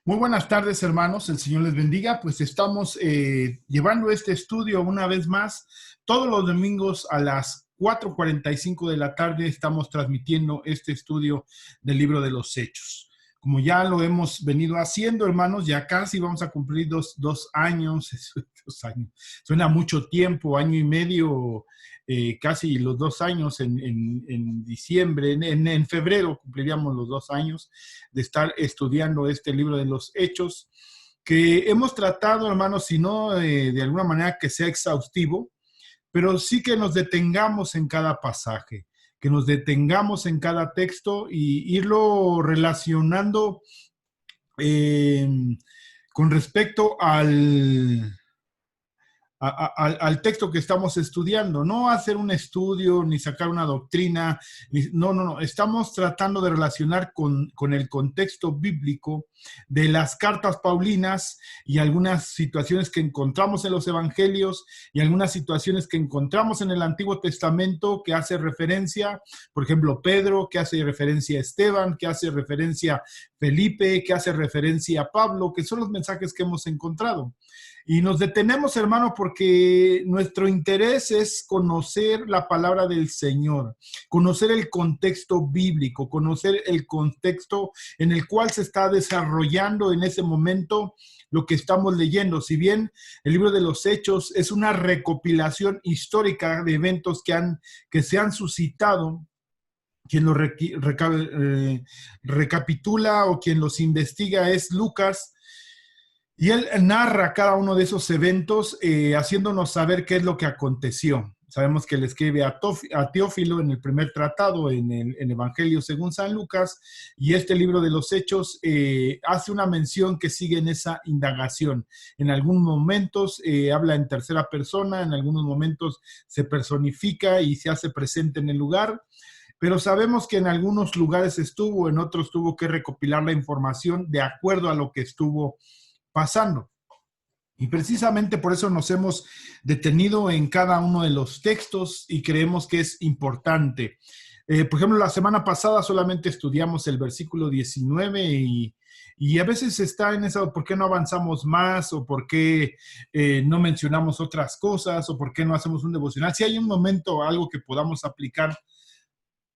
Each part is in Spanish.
Muy buenas tardes, hermanos. El Señor les bendiga. Pues estamos llevando este estudio una vez más. Todos los domingos a las 4:45 de la tarde estamos transmitiendo este estudio del libro de los Hechos. Como ya lo hemos venido haciendo, hermanos, ya casi vamos a cumplir dos años. 2 años. Suena mucho tiempo, año y medio, casi los 2 años en diciembre, en febrero cumpliríamos los 2 años de estar estudiando este libro de los Hechos, que hemos tratado, hermanos, si no de alguna manera que sea exhaustivo, pero sí que nos detengamos en cada pasaje, que nos detengamos en cada texto y irlo relacionando eh, con respecto al texto que estamos estudiando, no hacer un estudio ni sacar una doctrina, no, estamos tratando de relacionar con el contexto bíblico de las cartas paulinas y algunas situaciones que encontramos en los evangelios y algunas situaciones que encontramos en el Antiguo Testamento que hace referencia, por ejemplo, Pedro, que hace referencia a Esteban, que hace referencia a Felipe, que hace referencia a Pablo, que son los mensajes que hemos encontrado. Y nos detenemos, hermano, porque nuestro interés es conocer la palabra del Señor, conocer el contexto bíblico, conocer el contexto en el cual se está desarrollando en ese momento lo que estamos leyendo. Si bien el libro de los Hechos es una recopilación histórica de eventos que se han suscitado, quien los recapitula o quien los investiga es Lucas. Y él narra cada uno de esos eventos haciéndonos saber qué es lo que aconteció. Sabemos que le escribe a Teófilo en el primer tratado, en el Evangelio según San Lucas, y este libro de los Hechos hace una mención que sigue en esa indagación. En algunos momentos habla en tercera persona, en algunos momentos se personifica y se hace presente en el lugar, pero sabemos que en algunos lugares estuvo, en otros tuvo que recopilar la información de acuerdo a lo que estuvo pasando. Y precisamente por eso nos hemos detenido en cada uno de los textos y creemos que es importante. Por ejemplo, la semana pasada solamente estudiamos el versículo 19 y a veces está en eso, ¿por qué no avanzamos más? ¿O por qué no mencionamos otras cosas? ¿O por qué no hacemos un devocional? Si hay un momento, algo que podamos aplicar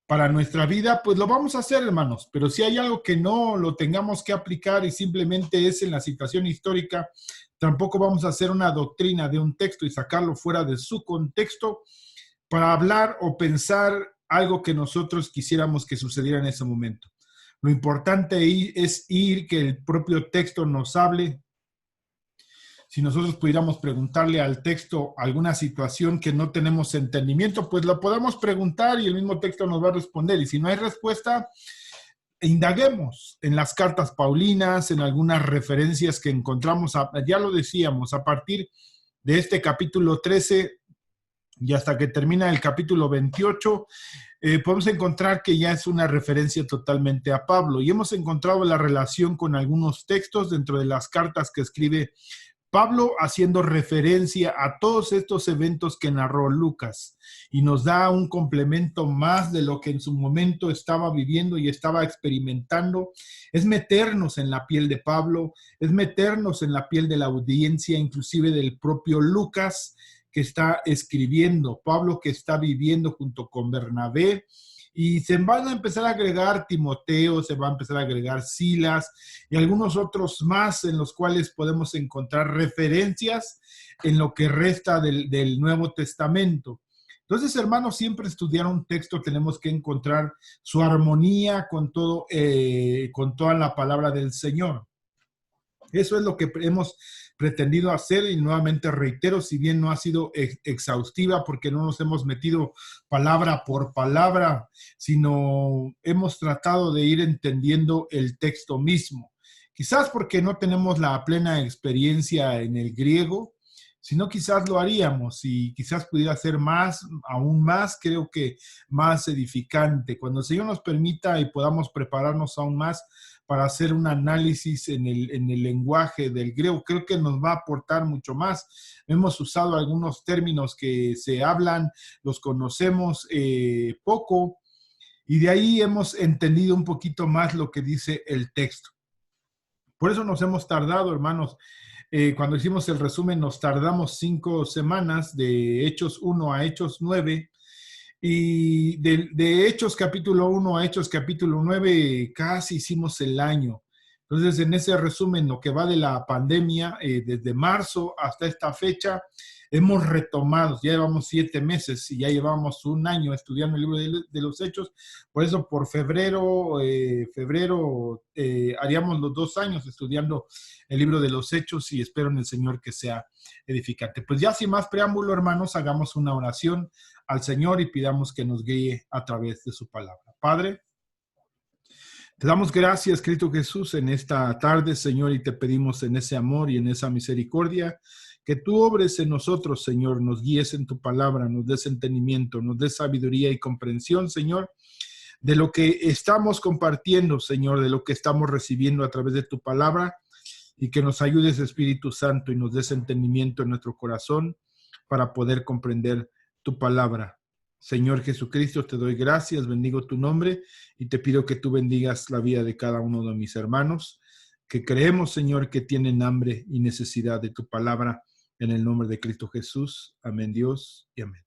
para nuestra vida, pues lo vamos a hacer, hermanos. Pero si hay algo que no lo tengamos que aplicar y simplemente es en la situación histórica, tampoco vamos a hacer una doctrina de un texto y sacarlo fuera de su contexto para hablar o pensar algo que nosotros quisiéramos que sucediera en ese momento. Lo importante es que el propio texto nos hable. Si nosotros pudiéramos preguntarle al texto alguna situación que no tenemos entendimiento, pues lo podemos preguntar y el mismo texto nos va a responder. Y si no hay respuesta, indaguemos en las cartas paulinas, en algunas referencias que encontramos, ya lo decíamos, a partir de este capítulo 13 y hasta que termina el capítulo 28, podemos encontrar que ya es una referencia totalmente a Pablo. Y hemos encontrado la relación con algunos textos dentro de las cartas que escribe Pablo, haciendo referencia a todos estos eventos que narró Lucas, y nos da un complemento más de lo que en su momento estaba viviendo y estaba experimentando. Es meternos en la piel de Pablo, es meternos en la piel de la audiencia, inclusive del propio Lucas que está escribiendo, Pablo que está viviendo junto con Bernabé. Y se van a empezar a agregar Timoteo, se va a empezar a agregar Silas y algunos otros más en los cuales podemos encontrar referencias en lo que resta del Nuevo Testamento. Entonces, hermanos, siempre estudiar un texto tenemos que encontrar su armonía con todo, con toda la palabra del Señor. Eso es lo que hemos pretendido hacer y nuevamente reitero, si bien no ha sido exhaustiva porque no nos hemos metido palabra por palabra, sino hemos tratado de ir entendiendo el texto mismo. Quizás porque no tenemos la plena experiencia en el griego, sino quizás lo haríamos y quizás pudiera ser más, aún más, creo que más edificante. Cuando el Señor nos permita y podamos prepararnos aún más para hacer un análisis en el lenguaje del griego, creo que nos va a aportar mucho más. Hemos usado algunos términos que se hablan, los conocemos poco, y de ahí hemos entendido un poquito más lo que dice el texto. Por eso nos hemos tardado, hermanos. Cuando hicimos el resumen nos tardamos 5 semanas de Hechos 1 a Hechos 9. Y de Hechos capítulo 1 a Hechos capítulo 9 casi hicimos el año. Entonces, en ese resumen, lo que va de la pandemia, desde marzo hasta esta fecha, hemos retomado, ya llevamos 7 meses y ya llevamos un año estudiando el libro de los Hechos. Por eso, por febrero haríamos los 2 años estudiando el libro de los Hechos y espero en el Señor que sea edificante. Pues ya sin más preámbulo, hermanos, hagamos una oración al Señor y pidamos que nos guíe a través de su palabra. Padre, te damos gracias, Cristo Jesús, en esta tarde, Señor, y te pedimos en ese amor y en esa misericordia que tú obres en nosotros, Señor, nos guíes en tu palabra, nos des entendimiento, nos des sabiduría y comprensión, Señor, de lo que estamos compartiendo, Señor, de lo que estamos recibiendo a través de tu palabra, y que nos ayudes, Espíritu Santo, y nos des entendimiento en nuestro corazón para poder comprender tu palabra. Señor Jesucristo, te doy gracias, bendigo tu nombre y te pido que tú bendigas la vida de cada uno de mis hermanos, que creemos, Señor, que tienen hambre y necesidad de tu palabra, en el nombre de Cristo Jesús. Amén, Dios, y amén.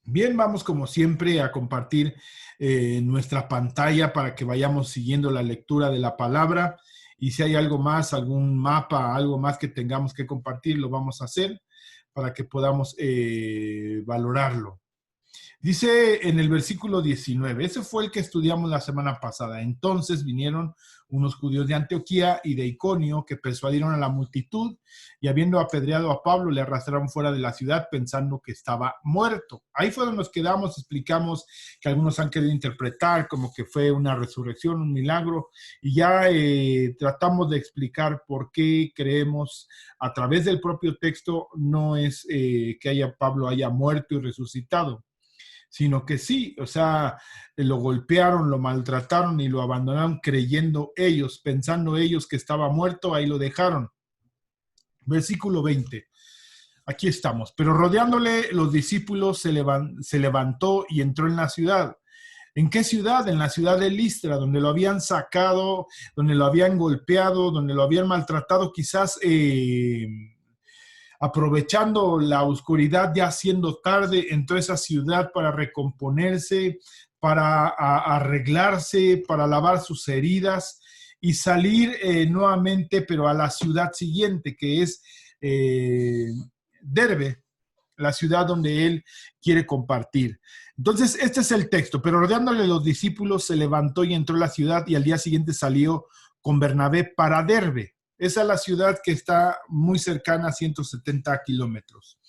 Bien, vamos como siempre a compartir nuestra pantalla para que vayamos siguiendo la lectura de la palabra, y si hay algo más, algún mapa, algo más que tengamos que compartir, lo vamos a hacer para que podamos valorarlo. Dice en el versículo 19, ese fue el que estudiamos la semana pasada. Entonces vinieron unos judíos de Antioquía y de Iconio que persuadieron a la multitud y habiendo apedreado a Pablo le arrastraron fuera de la ciudad pensando que estaba muerto. Ahí fue donde nos quedamos, explicamos que algunos han querido interpretar como que fue una resurrección, un milagro, y ya tratamos de explicar por qué creemos a través del propio texto no es que Pablo haya muerto y resucitado, sino que sí, o sea, lo golpearon, lo maltrataron y lo abandonaron creyendo ellos, pensando ellos que estaba muerto, ahí lo dejaron. Versículo 20, aquí estamos. Pero rodeándole los discípulos se levantó y entró en la ciudad. ¿En qué ciudad? En la ciudad de Listra, donde lo habían sacado, donde lo habían golpeado, donde lo habían maltratado, quizás aprovechando la oscuridad, ya siendo tarde, entró a esa ciudad para recomponerse, para arreglarse, para lavar sus heridas y salir nuevamente, pero a la ciudad siguiente, que es Derbe, la ciudad donde él quiere compartir. Entonces, este es el texto. Pero rodeándole los discípulos, se levantó y entró a la ciudad y al día siguiente salió con Bernabé para Derbe. Esa es la ciudad que está muy cercana a 170 kilómetros.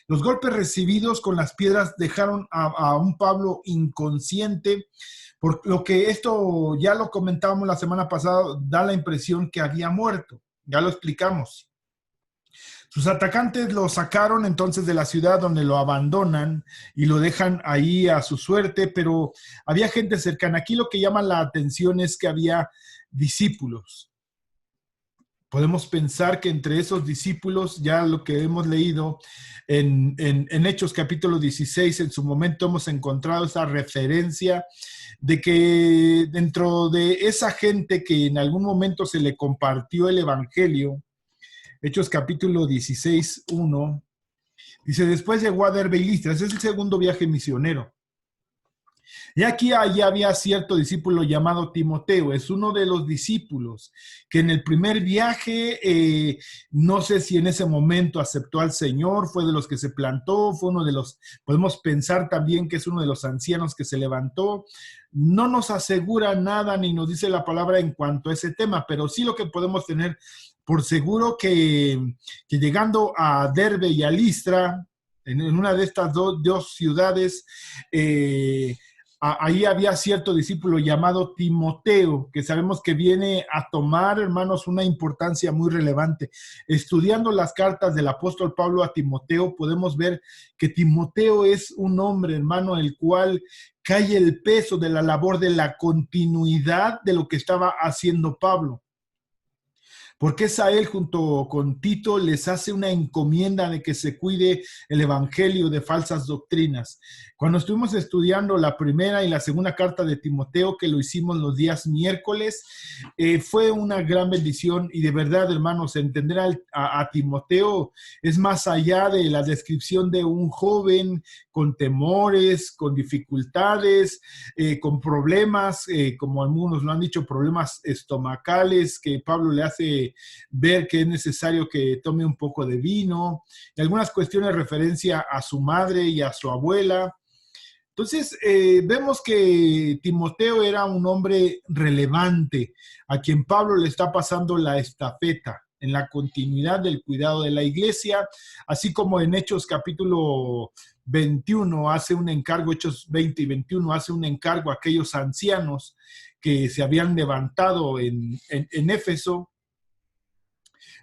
Los golpes recibidos con las piedras dejaron a un Pablo inconsciente, por lo que esto ya lo comentábamos la semana pasada, da la impresión que había muerto. Ya lo explicamos. Sus atacantes lo sacaron entonces de la ciudad, donde lo abandonan y lo dejan ahí a su suerte, pero había gente cercana. Aquí lo que llama la atención es que había discípulos. Podemos pensar que entre esos discípulos, ya lo que hemos leído en Hechos capítulo 16, en su momento hemos encontrado esa referencia de que dentro de esa gente que en algún momento se le compartió el evangelio, Hechos capítulo 16, 1, dice, después llegó a Derbe y Listra. Ese es el segundo viaje misionero. Y aquí allá había cierto discípulo llamado Timoteo, es uno de los discípulos que en el primer viaje, no sé si en ese momento aceptó al Señor, fue de los que se plantó, fue uno de los, podemos pensar también que es uno de los ancianos que se levantó. No nos asegura nada ni nos dice la palabra en cuanto a ese tema, pero sí lo que podemos tener por seguro que llegando a Derbe y a Listra, en una de estas dos ciudades, ahí había cierto discípulo llamado Timoteo, que sabemos que viene a tomar, hermanos, una importancia muy relevante. Estudiando las cartas del apóstol Pablo a Timoteo, podemos ver que Timoteo es un hombre, hermano, el cual cae el peso de la labor de la continuidad de lo que estaba haciendo Pablo. porque Él junto con Tito les hace una encomienda de que se cuide el evangelio de falsas doctrinas. Cuando estuvimos estudiando la primera y la segunda carta de Timoteo, que lo hicimos los días miércoles, fue una gran bendición y de verdad, hermanos, entender a Timoteo es más allá de la descripción de un joven con temores, con dificultades, con problemas, como algunos lo han dicho, problemas estomacales, que Pablo le hace ver que es necesario que tome un poco de vino, y algunas cuestiones de referencia a su madre y a su abuela. Entonces, vemos que Timoteo era un hombre relevante, a quien Pablo le está pasando la estafeta en la continuidad del cuidado de la iglesia, así como en Hechos capítulo 21 hace un encargo, Hechos 20 y 21 hace un encargo a aquellos ancianos que se habían levantado en Éfeso,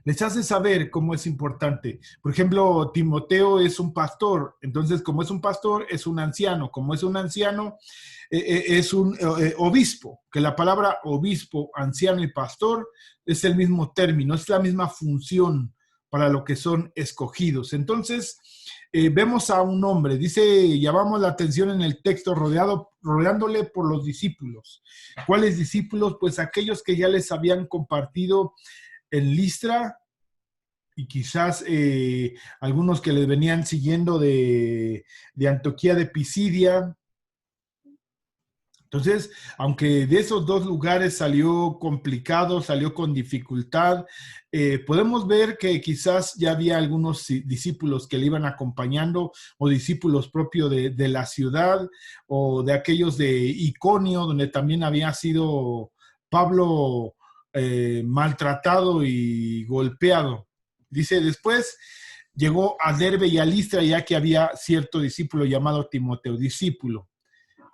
les hace saber cómo es importante. Por ejemplo, Timoteo es un pastor, entonces como es un pastor, es un anciano. Como es un anciano, es un obispo, que la palabra obispo, anciano y pastor es el mismo término, es la misma función para lo que son escogidos. Entonces, vemos a un hombre, dice, llamamos la atención en el texto, rodeándole por los discípulos. ¿Cuáles discípulos? Pues aquellos que ya les habían compartido en Listra y quizás algunos que les venían siguiendo de Antioquía de Pisidia. Entonces, aunque de esos dos lugares salió complicado, salió con dificultad, podemos ver que quizás ya había algunos discípulos que le iban acompañando o discípulos propios de la ciudad o de aquellos de Iconio, donde también había sido Pablo maltratado y golpeado. Dice, después llegó a Derbe y a Listra, ya que había cierto discípulo llamado Timoteo, discípulo.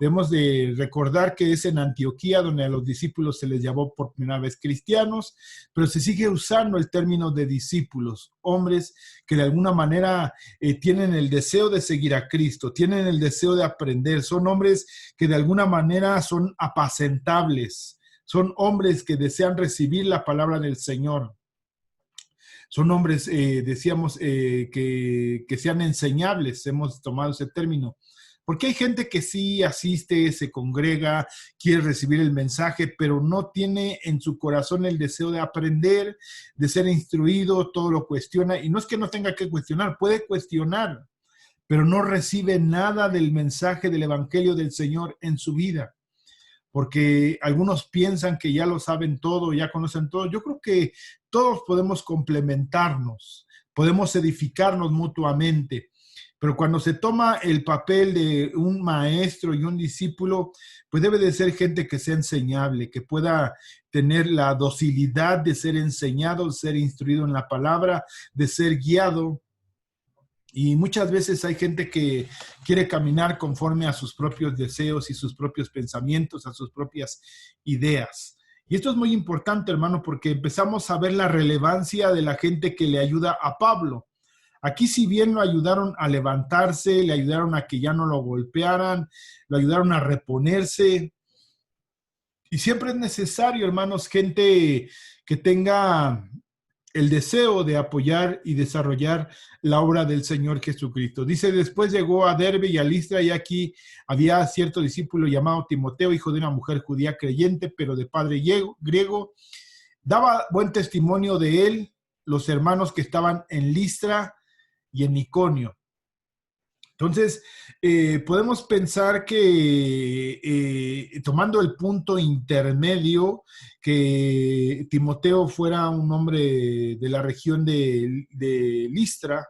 Debemos de recordar que es en Antioquía donde a los discípulos se les llamó por primera vez cristianos, pero se sigue usando el término de discípulos, hombres que de alguna manera tienen el deseo de seguir a Cristo, tienen el deseo de aprender, son hombres que de alguna manera son apacentables, son hombres que desean recibir la palabra del Señor. Son hombres, decíamos, que sean enseñables, hemos tomado ese término. Porque hay gente que sí asiste, se congrega, quiere recibir el mensaje, pero no tiene en su corazón el deseo de aprender, de ser instruido, todo lo cuestiona. Y no es que no tenga que cuestionar, puede cuestionar, pero no recibe nada del mensaje del Evangelio del Señor en su vida. Porque algunos piensan que ya lo saben todo, ya conocen todo. Yo creo que todos podemos complementarnos, podemos edificarnos mutuamente. Pero cuando se toma el papel de un maestro y un discípulo, pues debe de ser gente que sea enseñable, que pueda tener la docilidad de ser enseñado, de ser instruido en la palabra, de ser guiado. Y muchas veces hay gente que quiere caminar conforme a sus propios deseos y sus propios pensamientos, a sus propias ideas. Y esto es muy importante, hermano, porque empezamos a ver la relevancia de la gente que le ayuda a Pablo. Aquí, si bien lo ayudaron a levantarse, le ayudaron a que ya no lo golpearan, lo ayudaron a reponerse. Y siempre es necesario, hermanos, gente que tenga el deseo de apoyar y desarrollar la obra del Señor Jesucristo. Dice, después llegó a Derbe y a Listra, y aquí había cierto discípulo llamado Timoteo, hijo de una mujer judía creyente, pero de padre griego. Daba buen testimonio de él los hermanos que estaban en Listra y en Iconio. Entonces, podemos pensar que tomando el punto intermedio, que Timoteo fuera un hombre de la región de Listra,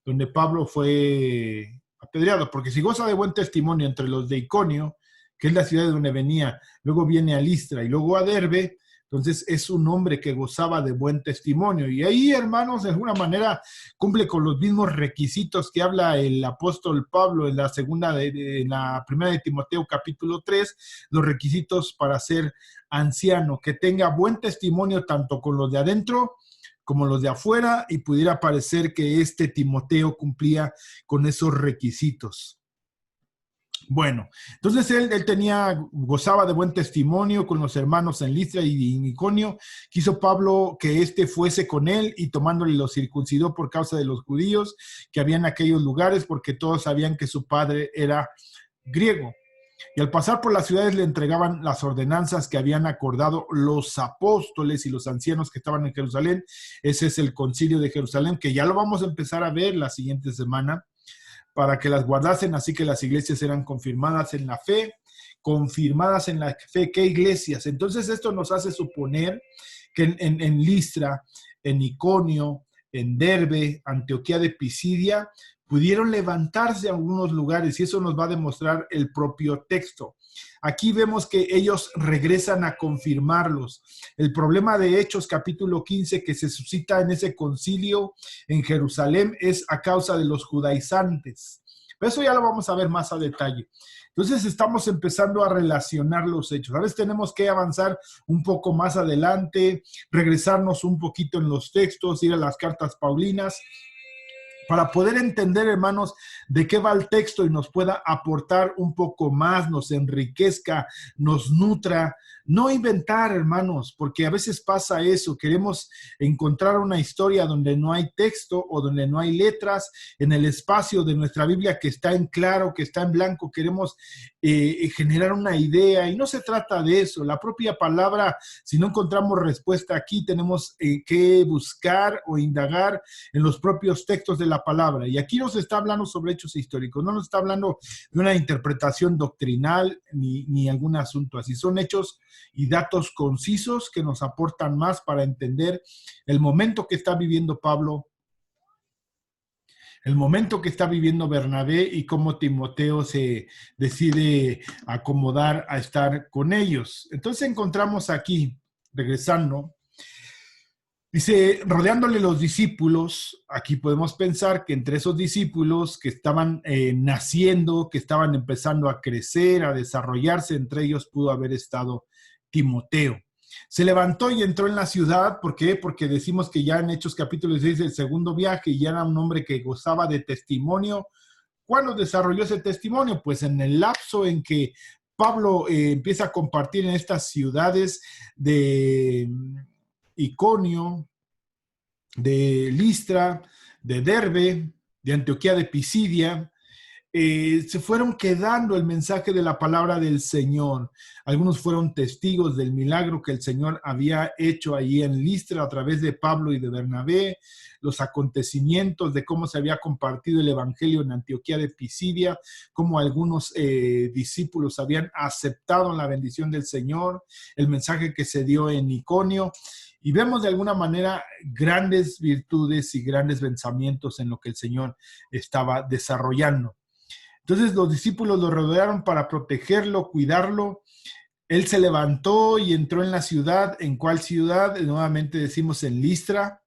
donde Pablo fue apedreado, porque si goza de buen testimonio entre los de Iconio, que es la ciudad de donde venía, luego viene a Listra y luego a Derbe, entonces es un hombre que gozaba de buen testimonio. Y ahí, hermanos, de alguna manera cumple con los mismos requisitos que habla el apóstol Pablo en la primera de Timoteo capítulo 3, los requisitos para ser anciano, que tenga buen testimonio tanto con los de adentro como los de afuera, y pudiera parecer que este Timoteo cumplía con esos requisitos. Bueno, entonces él gozaba de buen testimonio con los hermanos en Listra y en Iconio. Quiso Pablo que éste fuese con él y tomándole lo circuncidó por causa de los judíos que había en aquellos lugares, porque todos sabían que su padre era griego. Y al pasar por las ciudades le entregaban las ordenanzas que habían acordado los apóstoles y los ancianos que estaban en Jerusalén. Ese es el concilio de Jerusalén, que ya lo vamos a empezar a ver la siguiente semana, para que las guardasen, así que las iglesias eran confirmadas en la fe. Confirmadas en la fe, ¿qué iglesias? Entonces esto nos hace suponer que en Listra, en Iconio, en Derbe, Antioquía de Pisidia, pudieron levantarse a algunos lugares, y eso nos va a demostrar el propio texto. Aquí vemos que ellos regresan a confirmarlos. El problema de Hechos capítulo 15 que se suscita en ese concilio en Jerusalén es a causa de los judaizantes. Pero eso ya lo vamos a ver más a detalle. Entonces estamos empezando a relacionar los hechos. A veces tenemos que avanzar un poco más adelante, regresarnos un poquito en los textos, ir a las cartas paulinas, para poder entender, hermanos, de qué va el texto y nos pueda aportar un poco más, nos enriquezca, nos nutra. No inventar, hermanos, porque a veces pasa eso, queremos encontrar una historia donde no hay texto o donde no hay letras, en el espacio de nuestra Biblia que está en claro, que está en blanco, queremos generar una idea, y no se trata de eso. La propia palabra, si no encontramos respuesta aquí, tenemos que buscar o indagar en los propios textos de la palabra. Y aquí nos está hablando sobre hechos históricos, no nos está hablando de una interpretación doctrinal ni algún asunto así. Son hechos y datos concisos que nos aportan más para entender el momento que está viviendo Pablo, el momento que está viviendo Bernabé y cómo Timoteo se decide acomodar a estar con ellos. Entonces encontramos aquí, regresando, dice, rodeándole los discípulos. Aquí podemos pensar que entre esos discípulos que estaban naciendo, que estaban empezando a crecer, a desarrollarse, entre ellos pudo haber estado Timoteo. Se levantó y entró en la ciudad. ¿Por qué? Porque decimos que ya en Hechos capítulo 16, el segundo viaje, ya era un hombre que gozaba de testimonio. ¿Cuándo desarrolló ese testimonio? Pues en el lapso en que Pablo empieza a compartir en estas ciudades de Iconio, de Listra, de Derbe, de Antioquía de Pisidia. Se fueron quedando el mensaje de la palabra del Señor. Algunos fueron testigos del milagro que el Señor había hecho allí en Listra a través de Pablo y de Bernabé, los acontecimientos de cómo se había compartido el evangelio en Antioquía de Pisidia, cómo algunos discípulos habían aceptado la bendición del Señor, el mensaje que se dio en Iconio. Y vemos de alguna manera grandes virtudes y grandes pensamientos en lo que el Señor estaba desarrollando. Entonces los discípulos lo rodearon para protegerlo, cuidarlo. Él se levantó y entró en la ciudad. ¿En cuál ciudad? Nuevamente decimos en Listra,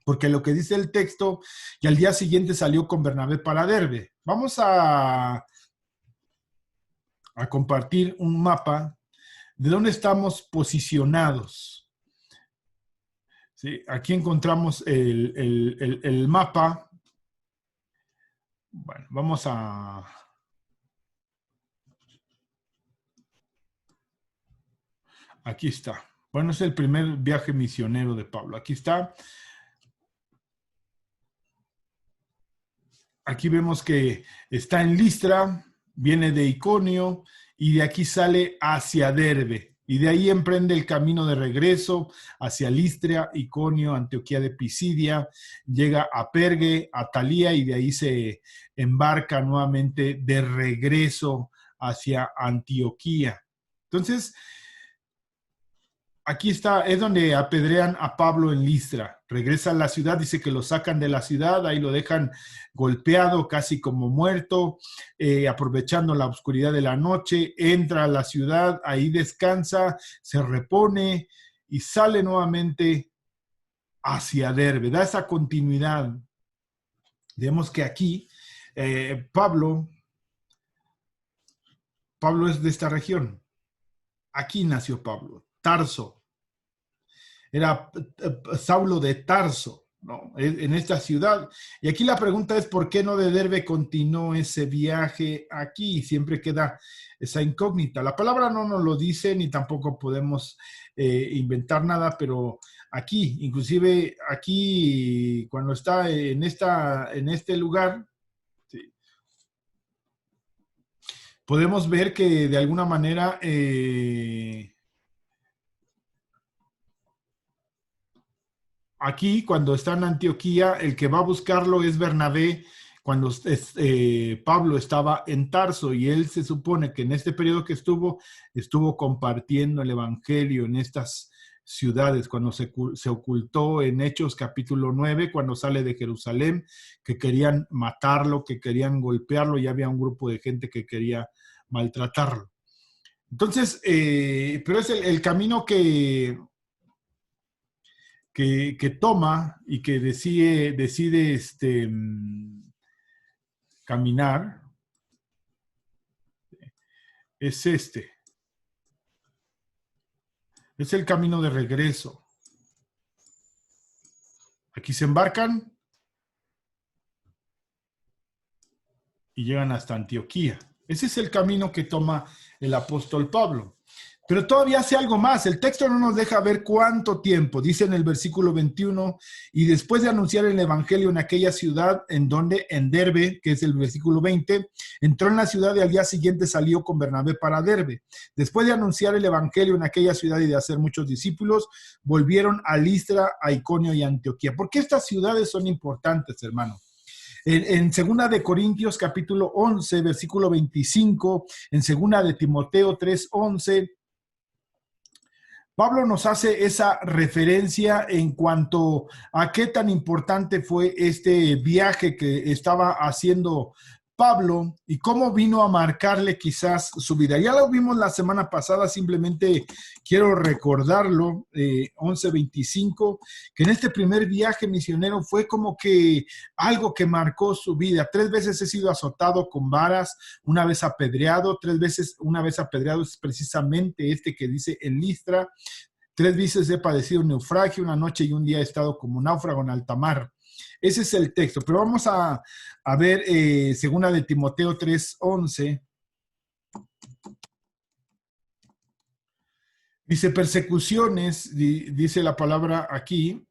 porque lo que dice el texto, y al día siguiente salió con Bernabé para Derbe. Vamos a compartir un mapa de dónde estamos posicionados. ¿Sí? Aquí encontramos el mapa. Bueno, vamos a... Aquí está. Bueno, es el primer viaje misionero de Pablo. Aquí está. Aquí vemos que está en Listra, viene de Iconio y de aquí sale hacia Derbe. Y de ahí emprende el camino de regreso hacia Listra, Iconio, Antioquía de Pisidia, llega a Pergue, a Talía, y de ahí se embarca nuevamente de regreso hacia Antioquía. Entonces, aquí está, es donde apedrean a Pablo en Listra. Regresa a la ciudad, dice que lo sacan de la ciudad, ahí lo dejan golpeado, casi como muerto, aprovechando la oscuridad de la noche, entra a la ciudad, ahí descansa, se repone y sale nuevamente hacia Derbe. Da esa continuidad. Vemos que aquí Pablo es de esta región. Aquí nació Pablo, Tarso. Era Saulo de Tarso. ¿no? En esta ciudad. Y aquí la pregunta es, ¿por qué no de Derbe continuó ese viaje aquí? Siempre queda esa incógnita. La palabra no nos lo dice, ni tampoco podemos inventar nada, pero aquí, inclusive aquí, cuando está en este lugar, sí, podemos ver que de alguna manera aquí, cuando está en Antioquía, el que va a buscarlo es Bernabé, cuando Pablo estaba en Tarso, y él se supone que en este periodo que estuvo compartiendo el Evangelio en estas ciudades, cuando se ocultó en Hechos capítulo 9, cuando sale de Jerusalén, que querían matarlo, que querían golpearlo, y había un grupo de gente que quería maltratarlo. Entonces, pero es el camino que toma y que decide caminar, es este. Es el camino de regreso. Aquí se embarcan y llegan hasta Antioquía. Ese es el camino que toma el apóstol Pablo. Pero todavía hace algo más. El texto no nos deja ver cuánto tiempo. Dice en el versículo 21, y después de anunciar el evangelio en aquella ciudad, en Derbe, que es el versículo 20, entró en la ciudad y al día siguiente salió con Bernabé para Derbe. Después de anunciar el evangelio en aquella ciudad y de hacer muchos discípulos, volvieron a Listra, a Iconio y a Antioquía. ¿Por qué estas ciudades son importantes, hermano? En 2 de Corintios capítulo 11, versículo 25, en 2 de Timoteo 3:11, Pablo nos hace esa referencia en cuanto a qué tan importante fue este viaje que estaba haciendo Pablo y cómo vino a marcarle quizás su vida. Ya lo vimos la semana pasada, simplemente quiero recordarlo, 11:25, que en este primer viaje misionero fue como que algo que marcó su vida. 3 veces he sido azotado con varas, una vez apedreado, una vez apedreado es precisamente este que dice en Listra. 3 veces he padecido un naufragio, una noche y un día he estado como náufrago en alta mar. Ese es el texto, pero vamos a ver 2 de Timoteo 3:11. Dice persecuciones, dice la palabra aquí,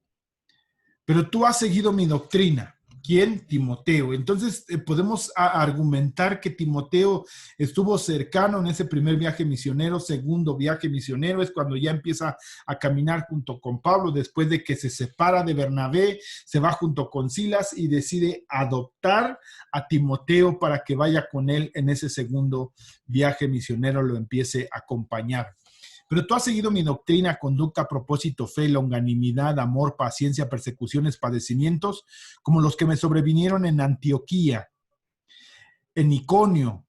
pero tú has seguido mi doctrina. ¿Quién? Timoteo. Entonces podemos argumentar que Timoteo estuvo cercano en ese primer viaje misionero. Segundo viaje misionero es cuando ya empieza a caminar junto con Pablo, después de que se separa de Bernabé, se va junto con Silas y decide adoptar a Timoteo para que vaya con él en ese segundo viaje misionero, lo empiece a acompañar. Pero tú has seguido mi doctrina, conducta, propósito, fe, longanimidad, amor, paciencia, persecuciones, padecimientos, como los que me sobrevinieron en Antioquía, en Iconio,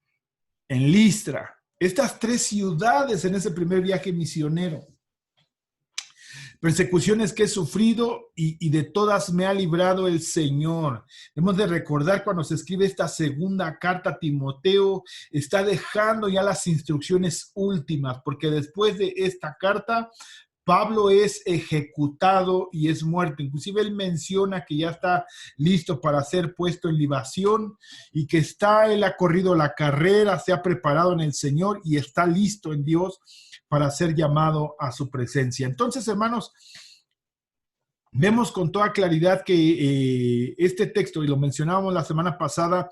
en Listra. Estas 3 ciudades en ese primer viaje misionero. Persecuciones que he sufrido y de todas me ha librado el Señor. Hemos de recordar cuando se escribe esta segunda carta a Timoteo, está dejando ya las instrucciones últimas, porque después de esta carta, Pablo es ejecutado y es muerto. Inclusive él menciona que ya está listo para ser puesto en libación y que él ha corrido la carrera, se ha preparado en el Señor y está listo en Dios para ser llamado a su presencia. Entonces, hermanos, vemos con toda claridad que este texto, y lo mencionábamos la semana pasada,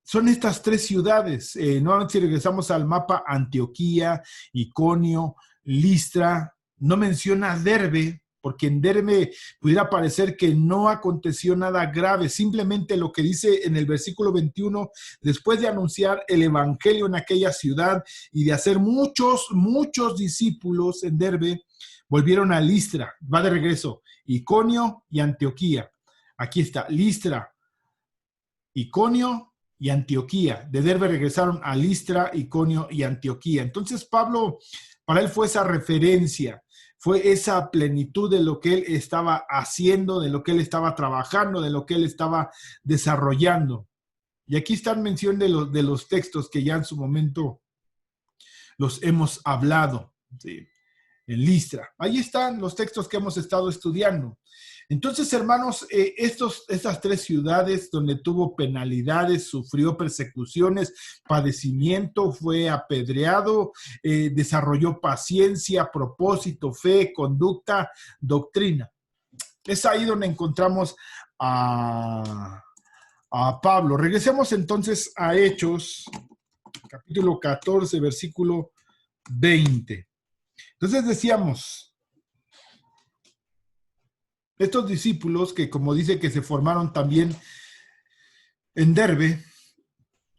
son estas 3 ciudades. Nuevamente, si regresamos al mapa, Antioquía, Iconio, Listra, no menciona Derbe, porque en Derbe pudiera parecer que no aconteció nada grave, simplemente lo que dice en el versículo 21, después de anunciar el evangelio en aquella ciudad y de hacer muchos discípulos en Derbe, volvieron a Listra, va de regreso, Iconio y Antioquía. Aquí está, Listra, Iconio y Antioquía. De Derbe regresaron a Listra, Iconio y Antioquía. Entonces Pablo, para él fue esa referencia, fue esa plenitud de lo que él estaba haciendo, de lo que él estaba trabajando, de lo que él estaba desarrollando. Y aquí están mención de los textos que ya en su momento los hemos hablado. ¿Sí? en Listra. Ahí están los textos que hemos estado estudiando. Entonces, hermanos, estas tres ciudades donde tuvo penalidades, sufrió persecuciones, padecimiento, fue apedreado, desarrolló paciencia, propósito, fe, conducta, doctrina. Es ahí donde encontramos a Pablo. Regresemos entonces a Hechos, capítulo 14, versículo 20. Entonces decíamos, estos discípulos que como dice que se formaron también en Derbe,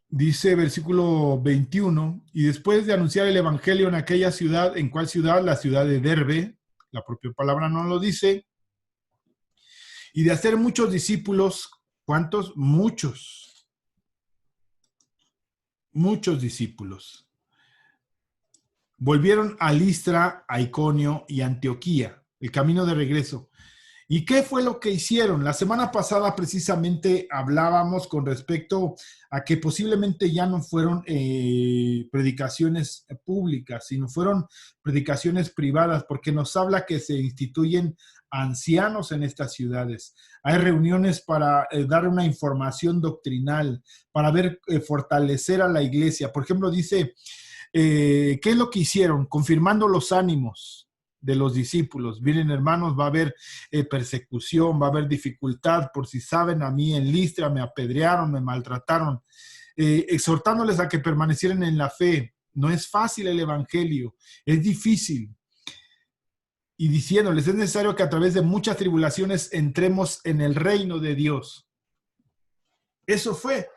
dice versículo 21, y después de anunciar el evangelio en aquella ciudad, ¿en cuál ciudad? La ciudad de Derbe, la propia palabra no lo dice, y de hacer muchos discípulos, ¿cuántos? Muchos discípulos. Volvieron a Listra, a Iconio y Antioquía, el camino de regreso. ¿Y qué fue lo que hicieron? La semana pasada precisamente hablábamos con respecto a que posiblemente ya no fueron predicaciones públicas, sino fueron predicaciones privadas, porque nos habla que se instituyen ancianos en estas ciudades. Hay reuniones para dar una información doctrinal, para fortalecer a la iglesia. Por ejemplo, dice, ¿qué es lo que hicieron? Confirmando los ánimos de los discípulos. Miren, hermanos, va a haber persecución, va a haber dificultad. Por si saben, a mí en Listra me apedrearon, me maltrataron, exhortándoles a que permanecieran en la fe. No es fácil el evangelio, es difícil. Y diciéndoles, es necesario que a través de muchas tribulaciones entremos en el reino de Dios. Eso fue.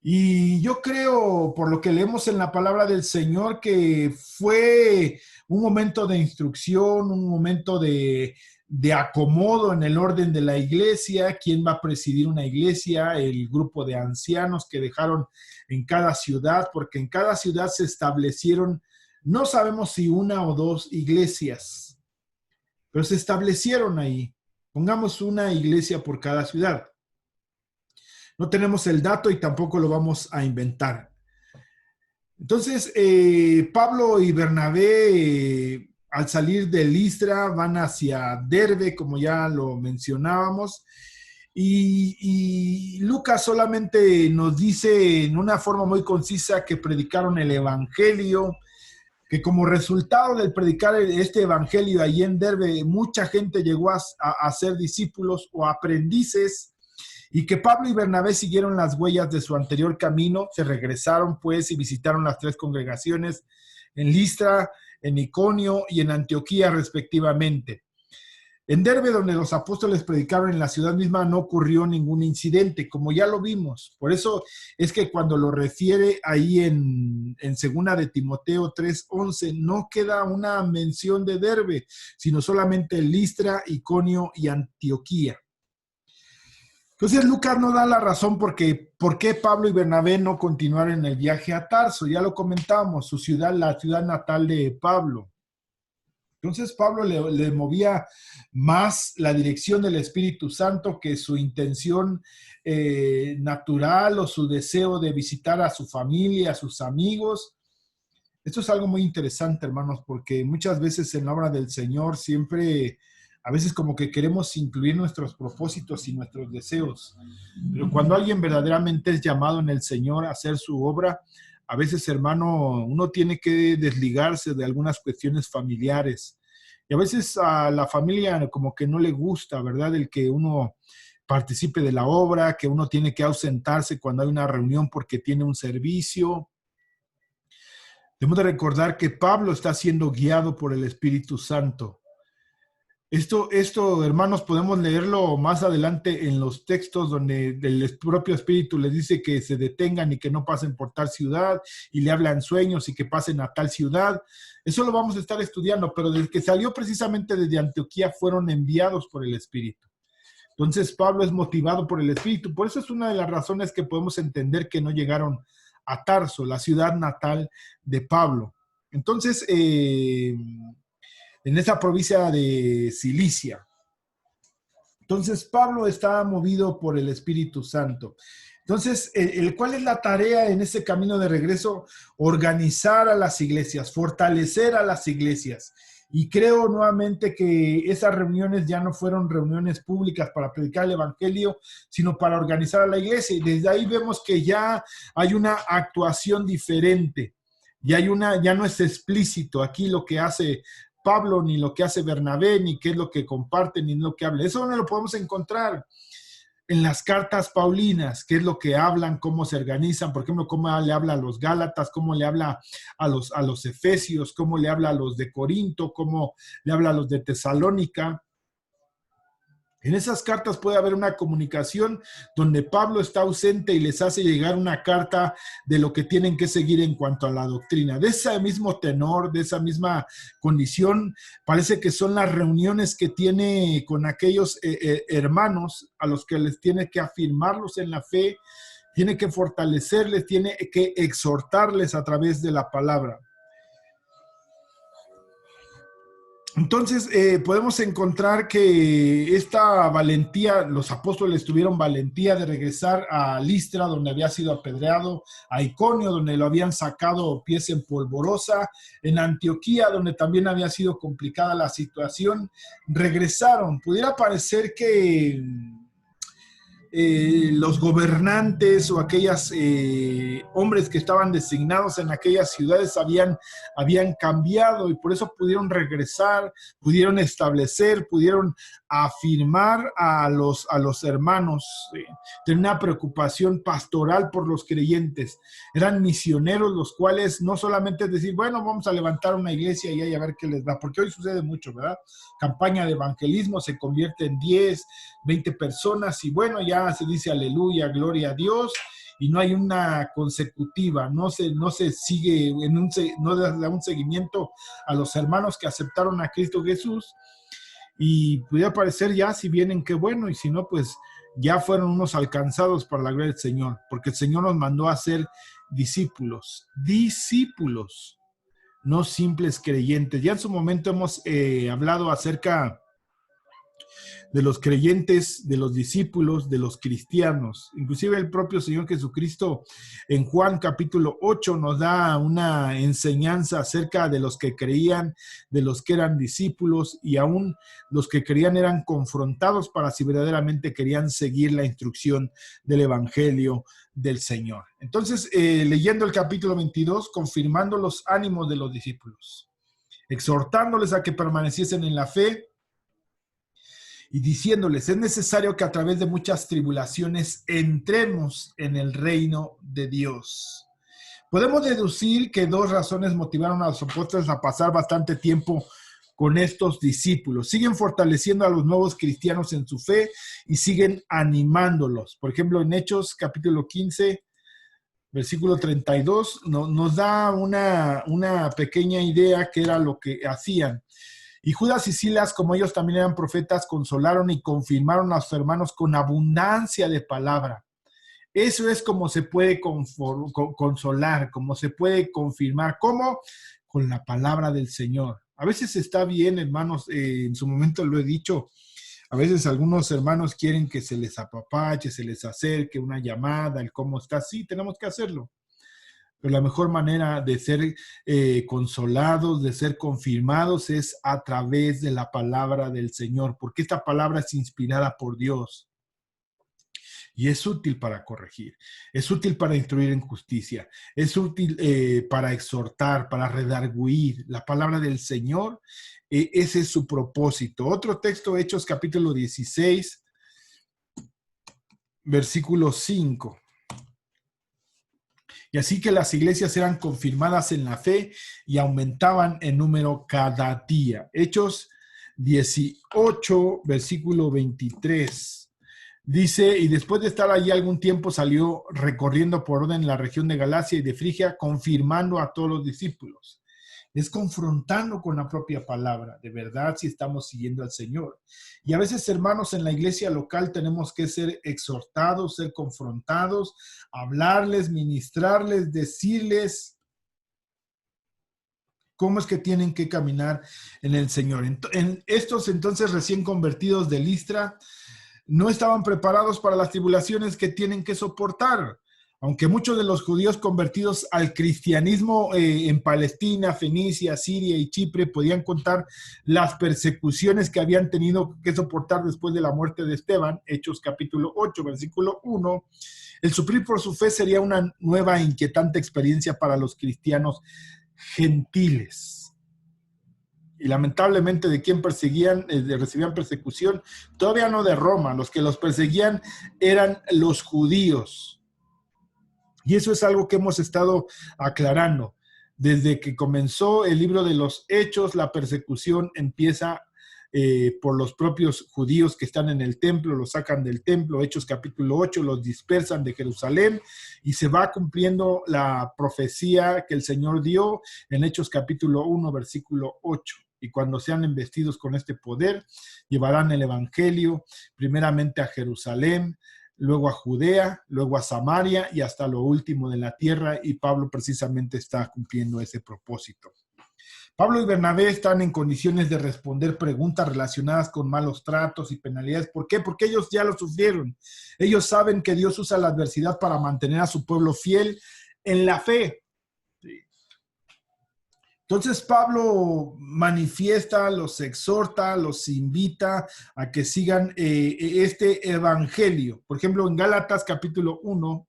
Y yo creo, por lo que leemos en la palabra del Señor, que fue un momento de instrucción, un momento de acomodo en el orden de la iglesia, quién va a presidir una iglesia, el grupo de ancianos que dejaron en cada ciudad, porque en cada ciudad se establecieron, no sabemos si una o dos iglesias, pero se establecieron ahí. Pongamos una iglesia por cada ciudad. No tenemos el dato y tampoco lo vamos a inventar. Entonces, Pablo y Bernabé, al salir de Listra, van hacia Derbe, como ya lo mencionábamos. Y Lucas solamente nos dice en una forma muy concisa que predicaron el evangelio, que como resultado del predicar este evangelio ahí en Derbe, mucha gente llegó a ser discípulos o aprendices, y que Pablo y Bernabé siguieron las huellas de su anterior camino, se regresaron pues y visitaron las tres congregaciones en Listra, en Iconio y en Antioquía respectivamente. En Derbe, donde los apóstoles predicaron en la ciudad misma, no ocurrió ningún incidente, como ya lo vimos. Por eso es que cuando lo refiere ahí en 2 de Timoteo 3:11, no queda una mención de Derbe, sino solamente Listra, Iconio y Antioquía. Entonces Lucas no da la razón por qué Pablo y Bernabé no continuaron en el viaje a Tarso. Ya lo comentamos, su ciudad, la ciudad natal de Pablo. Entonces Pablo le movía más la dirección del Espíritu Santo que su intención natural o su deseo de visitar a su familia, a sus amigos. Esto es algo muy interesante, hermanos, porque muchas veces en la obra del Señor siempre, a veces como que queremos incluir nuestros propósitos y nuestros deseos. Pero cuando alguien verdaderamente es llamado en el Señor a hacer su obra, a veces, hermano, uno tiene que desligarse de algunas cuestiones familiares. Y a veces a la familia como que no le gusta, ¿verdad? El que uno participe de la obra, que uno tiene que ausentarse cuando hay una reunión porque tiene un servicio. Debemos de recordar que Pablo está siendo guiado por el Espíritu Santo. Esto, hermanos, podemos leerlo más adelante en los textos donde el propio Espíritu les dice que se detengan y que no pasen por tal ciudad, y le hablan sueños y que pasen a tal ciudad. Eso lo vamos a estar estudiando, pero desde que salió precisamente desde Antioquía fueron enviados por el Espíritu. Entonces Pablo es motivado por el Espíritu. Por eso es una de las razones que podemos entender que no llegaron a Tarso, la ciudad natal de Pablo. Entonces, en esa provincia de Cilicia. Entonces, Pablo está movido por el Espíritu Santo. Entonces, ¿cuál es la tarea en ese camino de regreso? Organizar a las iglesias, fortalecer a las iglesias. Y creo nuevamente que esas reuniones ya no fueron reuniones públicas para predicar el evangelio, sino para organizar a la iglesia. Y desde ahí vemos que ya hay una actuación diferente. Ya no es explícito aquí lo que hace Pablo, ni lo que hace Bernabé, ni qué es lo que comparte, ni lo que habla. Eso no lo podemos encontrar en las cartas paulinas, qué es lo que hablan, cómo se organizan, por ejemplo, cómo le habla a los Gálatas, cómo le habla a los Efesios, cómo le habla a los de Corinto, cómo le habla a los de Tesalónica. En esas cartas puede haber una comunicación donde Pablo está ausente y les hace llegar una carta de lo que tienen que seguir en cuanto a la doctrina. De ese mismo tenor, de esa misma condición, parece que son las reuniones que tiene con aquellos hermanos a los que les tiene que afirmarlos en la fe, tiene que fortalecerles, tiene que exhortarles a través de la palabra. Entonces, podemos encontrar que esta valentía, los apóstoles tuvieron valentía de regresar a Listra, donde había sido apedreado, a Iconio, donde lo habían sacado pies en polvorosa, en Antioquía, donde también había sido complicada la situación, regresaron. Pudiera parecer que los gobernantes o aquellos hombres que estaban designados en aquellas ciudades habían cambiado y por eso pudieron regresar, pudieron establecer, pudieron afirmar a los hermanos, tener una preocupación pastoral por los creyentes. Eran misioneros los cuales no solamente es decir, bueno, vamos a levantar una iglesia y ahí a ver qué les va, porque hoy sucede mucho, ¿verdad? Campaña de evangelismo, se convierte en 10, 20 personas y bueno, ya se dice aleluya, gloria a Dios, y no hay una consecutiva, no se sigue, no da un seguimiento a los hermanos que aceptaron a Cristo Jesús, y pudiera parecer ya, si vienen, qué bueno, y si no, pues ya fueron unos alcanzados por la gloria del Señor, porque el Señor nos mandó a ser discípulos, no simples creyentes. Ya en su momento hemos hablado acerca de los creyentes, de los discípulos, de los cristianos. Inclusive el propio Señor Jesucristo en Juan capítulo 8 nos da una enseñanza acerca de los que creían, de los que eran discípulos, y aún los que creían eran confrontados para si verdaderamente querían seguir la instrucción del evangelio del Señor. Entonces, leyendo el capítulo 22, confirmando los ánimos de los discípulos, exhortándoles a que permaneciesen en la fe, y diciéndoles, es necesario que a través de muchas tribulaciones entremos en el reino de Dios. Podemos deducir que dos razones motivaron a los apóstoles a pasar bastante tiempo con estos discípulos. Siguen fortaleciendo a los nuevos cristianos en su fe y siguen animándolos. Por ejemplo, en Hechos capítulo 15, versículo 32, nos da una pequeña idea que era lo que hacían. Y Judas y Silas, como ellos también eran profetas, consolaron y confirmaron a sus hermanos con abundancia de palabra. Eso es como se puede consolar, como se puede confirmar. ¿Cómo? Con la palabra del Señor. A veces está bien, hermanos, en su momento lo he dicho, a veces algunos hermanos quieren que se les apapache, se les acerque una llamada, el cómo está. Sí, tenemos que hacerlo. Pero la mejor manera de ser consolados, de ser confirmados, es a través de la palabra del Señor, porque esta palabra es inspirada por Dios y es útil para corregir, es útil para instruir en justicia, es útil para exhortar, para redarguir. La palabra del Señor, ese es su propósito. Otro texto, Hechos capítulo 16, versículo 5. Y así que las iglesias eran confirmadas en la fe y aumentaban en número cada día. Hechos 18, versículo 23. Dice, y después de estar allí algún tiempo salió recorriendo por orden la región de Galacia y de Frigia, confirmando a todos los discípulos. Es confrontando con la propia palabra, de verdad, si estamos siguiendo al Señor. Y a veces, hermanos, en la iglesia local tenemos que ser exhortados, ser confrontados, hablarles, ministrarles, decirles cómo es que tienen que caminar en el Señor. En estos entonces recién convertidos de Listra no estaban preparados para las tribulaciones que tienen que soportar. Aunque muchos de los judíos convertidos al cristianismo en Palestina, Fenicia, Siria y Chipre podían contar las persecuciones que habían tenido que soportar después de la muerte de Esteban, Hechos capítulo 8, versículo 1, el sufrir por su fe sería una nueva e inquietante experiencia para los cristianos gentiles. Y lamentablemente de quien perseguían, recibían persecución, todavía no de Roma, los que los perseguían eran los judíos. Y eso es algo que hemos estado aclarando. Desde que comenzó el libro de los Hechos, la persecución empieza por los propios judíos que están en el templo, los sacan del templo, Hechos capítulo 8, los dispersan de Jerusalén y se va cumpliendo la profecía que el Señor dio en Hechos capítulo 1, versículo 8. Y cuando sean investidos con este poder, llevarán el evangelio primeramente a Jerusalén, luego a Judea, luego a Samaria y hasta lo último de la tierra, y Pablo precisamente está cumpliendo ese propósito. Pablo y Bernabé están en condiciones de responder preguntas relacionadas con malos tratos y penalidades. ¿Por qué? Porque ellos ya lo sufrieron. Ellos saben que Dios usa la adversidad para mantener a su pueblo fiel en la fe. Entonces Pablo manifiesta, los exhorta, los invita a que sigan este evangelio. Por ejemplo, en Gálatas capítulo 1,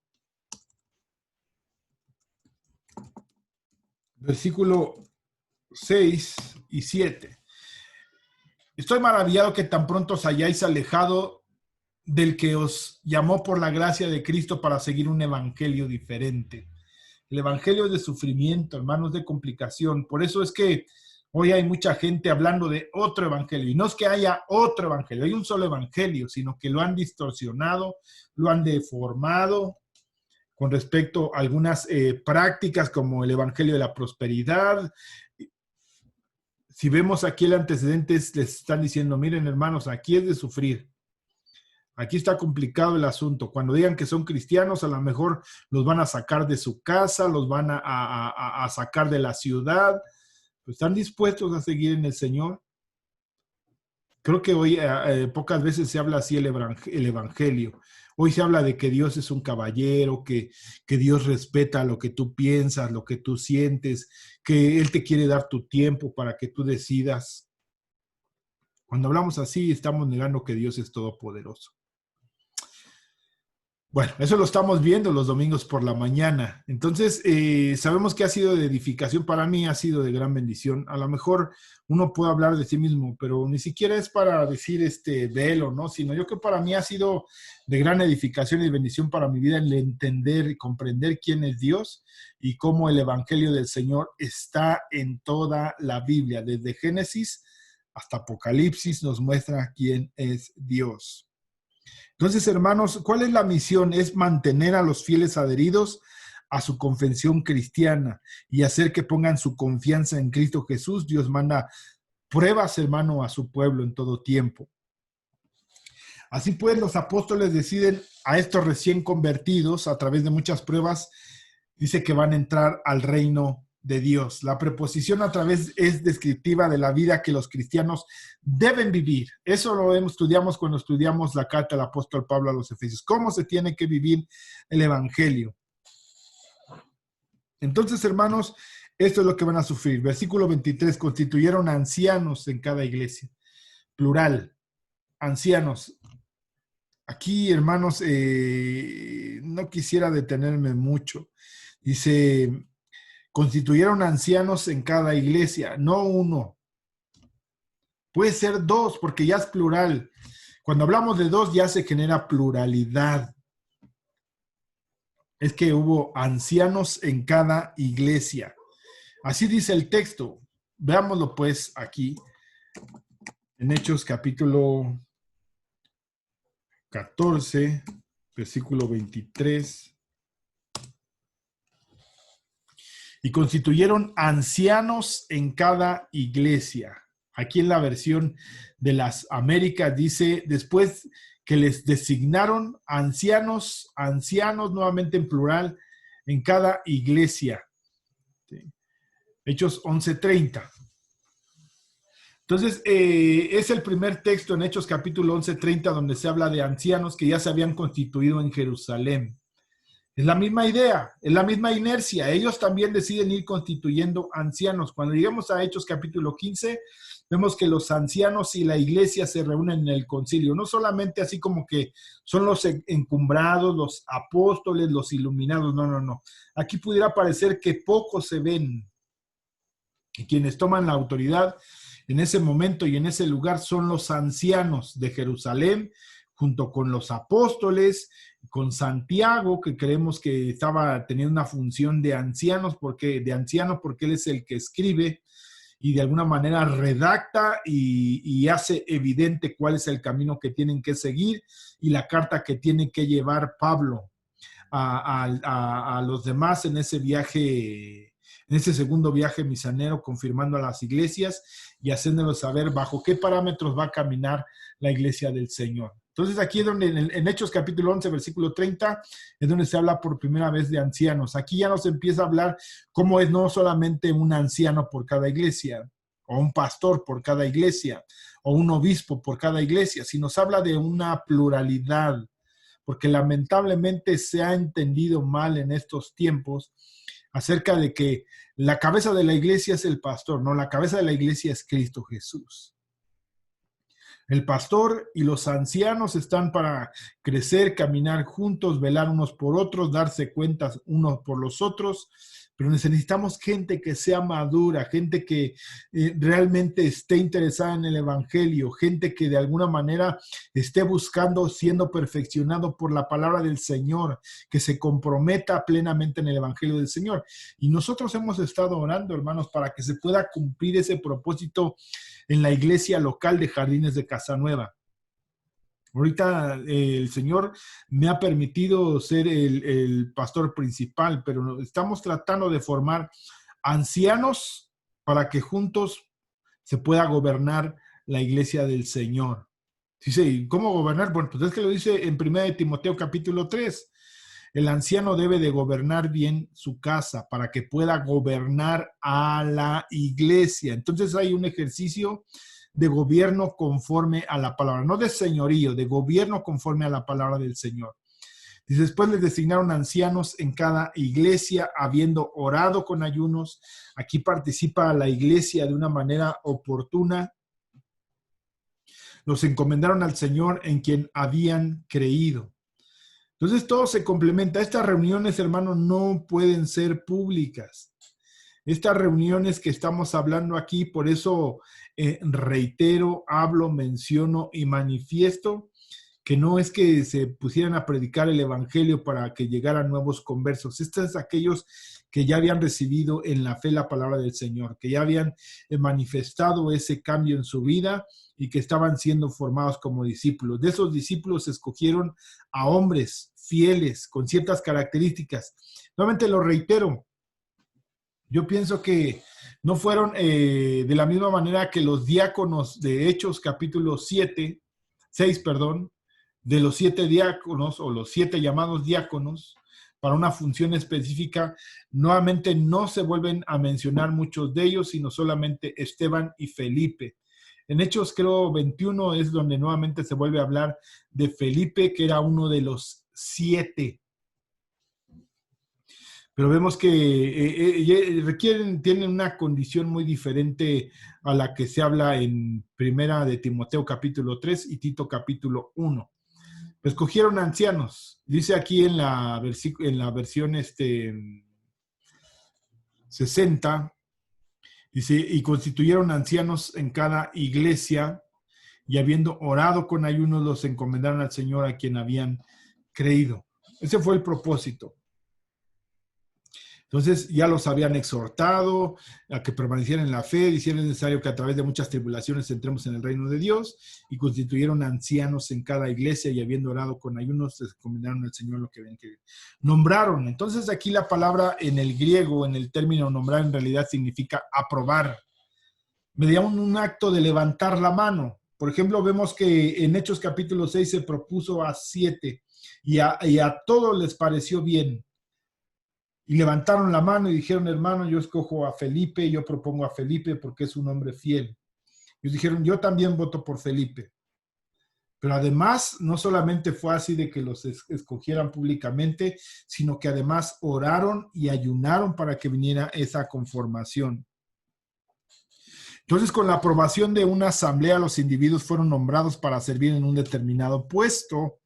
versículo 6 y 7. Estoy maravillado que tan pronto os hayáis alejado del que os llamó por la gracia de Cristo para seguir un evangelio diferente. El evangelio es de sufrimiento, hermanos, de complicación. Por eso es que hoy hay mucha gente hablando de otro evangelio. Y no es que haya otro evangelio, hay un solo evangelio, sino que lo han distorsionado, lo han deformado con respecto a algunas prácticas como el evangelio de la prosperidad. Si vemos aquí el antecedente, les están diciendo, miren hermanos, aquí es de sufrir. Aquí está complicado el asunto. Cuando digan que son cristianos, a lo mejor los van a sacar de su casa, los van a sacar de la ciudad. Pues, ¿están dispuestos a seguir en el Señor? Creo que hoy pocas veces se habla así el evangelio. Hoy se habla de que Dios es un caballero, que Dios respeta lo que tú piensas, lo que tú sientes, que Él te quiere dar tu tiempo para que tú decidas. Cuando hablamos así, estamos negando que Dios es todopoderoso. Bueno, eso lo estamos viendo los domingos por la mañana. Entonces, sabemos que ha sido de edificación para mí, ha sido de gran bendición. A lo mejor uno puede hablar de sí mismo, pero ni siquiera es para decir velo, ¿no? Sino yo creo que para mí ha sido de gran edificación y bendición para mi vida el entender y comprender quién es Dios y cómo el evangelio del Señor está en toda la Biblia. Desde Génesis hasta Apocalipsis nos muestra quién es Dios. Entonces, hermanos, ¿cuál es la misión? Es mantener a los fieles adheridos a su confesión cristiana y hacer que pongan su confianza en Cristo Jesús. Dios manda pruebas, hermano, a su pueblo en todo tiempo. Así pues, los apóstoles deciden a estos recién convertidos, a través de muchas pruebas, dice que van a entrar al reino de Dios. La preposición a través es descriptiva de la vida que los cristianos deben vivir. Eso lo estudiamos cuando estudiamos la carta del apóstol Pablo a los Efesios. ¿Cómo se tiene que vivir el evangelio? Entonces, hermanos, esto es lo que van a sufrir. Versículo 23, constituyeron ancianos en cada iglesia. Plural, ancianos. Aquí, hermanos, no quisiera detenerme mucho. Dice, constituyeron ancianos en cada iglesia, no uno. Puede ser dos, porque ya es plural. Cuando hablamos de dos, ya se genera pluralidad. Es que hubo ancianos en cada iglesia. Así dice el texto. Veámoslo pues aquí, en Hechos capítulo 14, versículo 23. Y constituyeron ancianos en cada iglesia. Aquí en la versión de las Américas dice, después que les designaron ancianos, nuevamente en plural, en cada iglesia. ¿Sí? Hechos 11:30. Entonces, es el primer texto en Hechos capítulo 11:30 donde se habla de ancianos que ya se habían constituido en Jerusalén. Es la misma idea, es la misma inercia. Ellos también deciden ir constituyendo ancianos. Cuando lleguemos a Hechos capítulo 15, vemos que los ancianos y la iglesia se reúnen en el concilio. No solamente así como que son los encumbrados, los apóstoles, los iluminados. No, no, no. Aquí pudiera parecer que pocos se ven. Y quienes toman la autoridad en ese momento y en ese lugar son los ancianos de Jerusalén, junto con los apóstoles, con Santiago, que creemos que estaba teniendo una función de anciano porque él es el que escribe y de alguna manera redacta y hace evidente cuál es el camino que tienen que seguir y la carta que tiene que llevar Pablo a los demás en ese viaje, en ese segundo viaje misionero, confirmando a las iglesias y haciéndolos saber bajo qué parámetros va a caminar la iglesia del Señor. Entonces aquí es donde en Hechos capítulo 11, versículo 30, es donde se habla por primera vez de ancianos. Aquí ya nos empieza a hablar cómo es no solamente un anciano por cada iglesia, o un pastor por cada iglesia, o un obispo por cada iglesia, sino se habla de una pluralidad, porque lamentablemente se ha entendido mal en estos tiempos acerca de que la cabeza de la iglesia es el pastor, no, la cabeza de la iglesia es Cristo Jesús. El pastor y los ancianos están para crecer, caminar juntos, velar unos por otros, darse cuentas unos por los otros, pero necesitamos gente que sea madura, gente que realmente esté interesada en el evangelio, gente que de alguna manera esté buscando, siendo perfeccionado por la palabra del Señor, que se comprometa plenamente en el evangelio del Señor. Y nosotros hemos estado orando, hermanos, para que se pueda cumplir ese propósito en la iglesia local de Jardines de Casanueva. Ahorita el Señor me ha permitido ser el pastor principal, pero estamos tratando de formar ancianos para que juntos se pueda gobernar la iglesia del Señor. Dice, ¿cómo gobernar? Bueno, pues es que lo dice en 1 Timoteo capítulo 3. El anciano debe de gobernar bien su casa para que pueda gobernar a la iglesia. Entonces hay un ejercicio de gobierno conforme a la palabra, no de señorío, de gobierno conforme a la palabra del Señor. Y después les designaron ancianos en cada iglesia, habiendo orado con ayunos. Aquí participa la iglesia de una manera oportuna. Los encomendaron al Señor en quien habían creído. Entonces todo se complementa. Estas reuniones, hermanos, no pueden ser públicas. Estas reuniones que estamos hablando aquí, por eso reitero, hablo, menciono y manifiesto que no es que se pusieran a predicar el evangelio para que llegaran nuevos conversos. Estos es aquellos que ya habían recibido en la fe la palabra del Señor, que ya habían manifestado ese cambio en su vida y que estaban siendo formados como discípulos. De esos discípulos se escogieron a hombres fieles, con ciertas características. Nuevamente lo reitero, yo pienso que no fueron de la misma manera que los diáconos de Hechos capítulo 6, de los 7 diáconos o los 7 llamados diáconos para una función específica, nuevamente no se vuelven a mencionar muchos de ellos, sino solamente Esteban y Felipe. En Hechos, creo, 21 es donde nuevamente se vuelve a hablar de Felipe, que era uno de los 7. Pero vemos que tienen una condición muy diferente a la que se habla en Primera de Timoteo capítulo 3 y Tito capítulo 1. Escogieron ancianos. Dice aquí en la versión 60, dice, y constituyeron ancianos en cada iglesia, y habiendo orado con ayunos, los encomendaron al Señor a quien habían creído. Ese fue el propósito. Entonces ya los habían exhortado a que permanecieran en la fe, hicieron necesario que a través de muchas tribulaciones entremos en el reino de Dios, y constituyeron ancianos en cada iglesia, y habiendo orado con ayunos, les encomendaron al Señor lo que ven que nombraron. Entonces aquí la palabra en el griego, en el término nombrar, en realidad significa aprobar. Mediante un acto de levantar la mano. Por ejemplo, vemos que en Hechos capítulo 6 se propuso a 7 y a todos les pareció bien. Y levantaron la mano y dijeron, hermano, yo escojo a Felipe, yo propongo a Felipe porque es un hombre fiel. Ellos dijeron, yo también voto por Felipe. Pero además, no solamente fue así de que los escogieran públicamente, sino que además oraron y ayunaron para que viniera esa conformación. Entonces, con la aprobación de una asamblea, los individuos fueron nombrados para servir en un determinado puesto.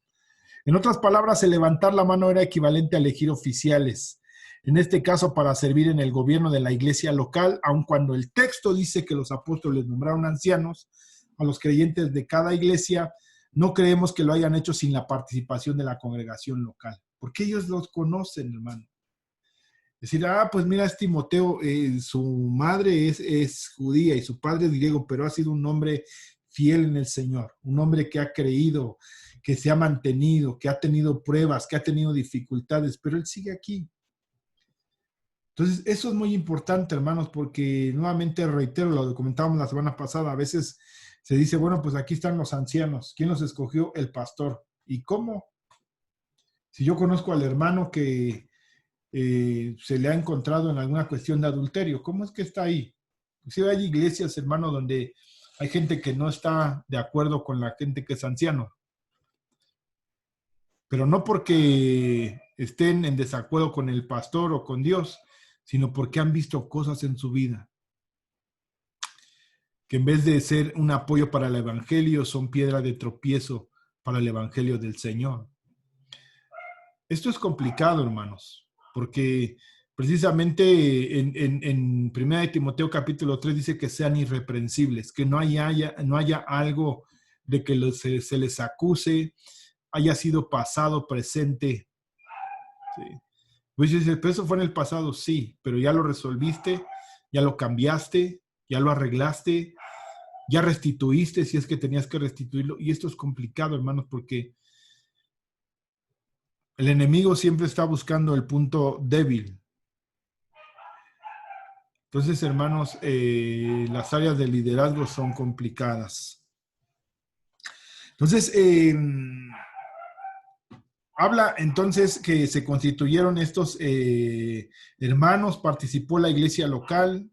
En otras palabras, el levantar la mano era equivalente a elegir oficiales. En este caso, para servir en el gobierno de la iglesia local, aun cuando el texto dice que los apóstoles nombraron ancianos a los creyentes de cada iglesia, no creemos que lo hayan hecho sin la participación de la congregación local, porque ellos los conocen, hermano. Decir, pues mira, es Timoteo, su madre es judía y su padre es griego, pero ha sido un hombre fiel en el Señor, un hombre que ha creído, que se ha mantenido, que ha tenido pruebas, que ha tenido dificultades, pero él sigue aquí. Entonces, eso es muy importante, hermanos, porque nuevamente reitero, lo comentábamos la semana pasada, a veces se dice, bueno, pues aquí están los ancianos. ¿Quién los escogió? El pastor. ¿Y cómo? Si yo conozco al hermano que se le ha encontrado en alguna cuestión de adulterio, ¿cómo es que está ahí? Si hay iglesias, hermano, donde hay gente que no está de acuerdo con la gente que es anciano. Pero no porque estén en desacuerdo con el pastor o con Dios, sino porque han visto cosas en su vida que en vez de ser un apoyo para el evangelio, son piedra de tropiezo para el evangelio del Señor. Esto es complicado, hermanos, porque precisamente en 1 Timoteo capítulo 3 dice que sean irreprensibles, que no haya algo de que se les acuse, haya sido pasado, presente. Sí. Pues dice, pero eso fue en el pasado, sí, pero ya lo resolviste, ya lo cambiaste, ya lo arreglaste, ya restituiste si es que tenías que restituirlo. Y esto es complicado, hermanos, porque el enemigo siempre está buscando el punto débil. Entonces, hermanos, las áreas de liderazgo son complicadas. Entonces, habla entonces que se constituyeron estos hermanos, participó la iglesia local.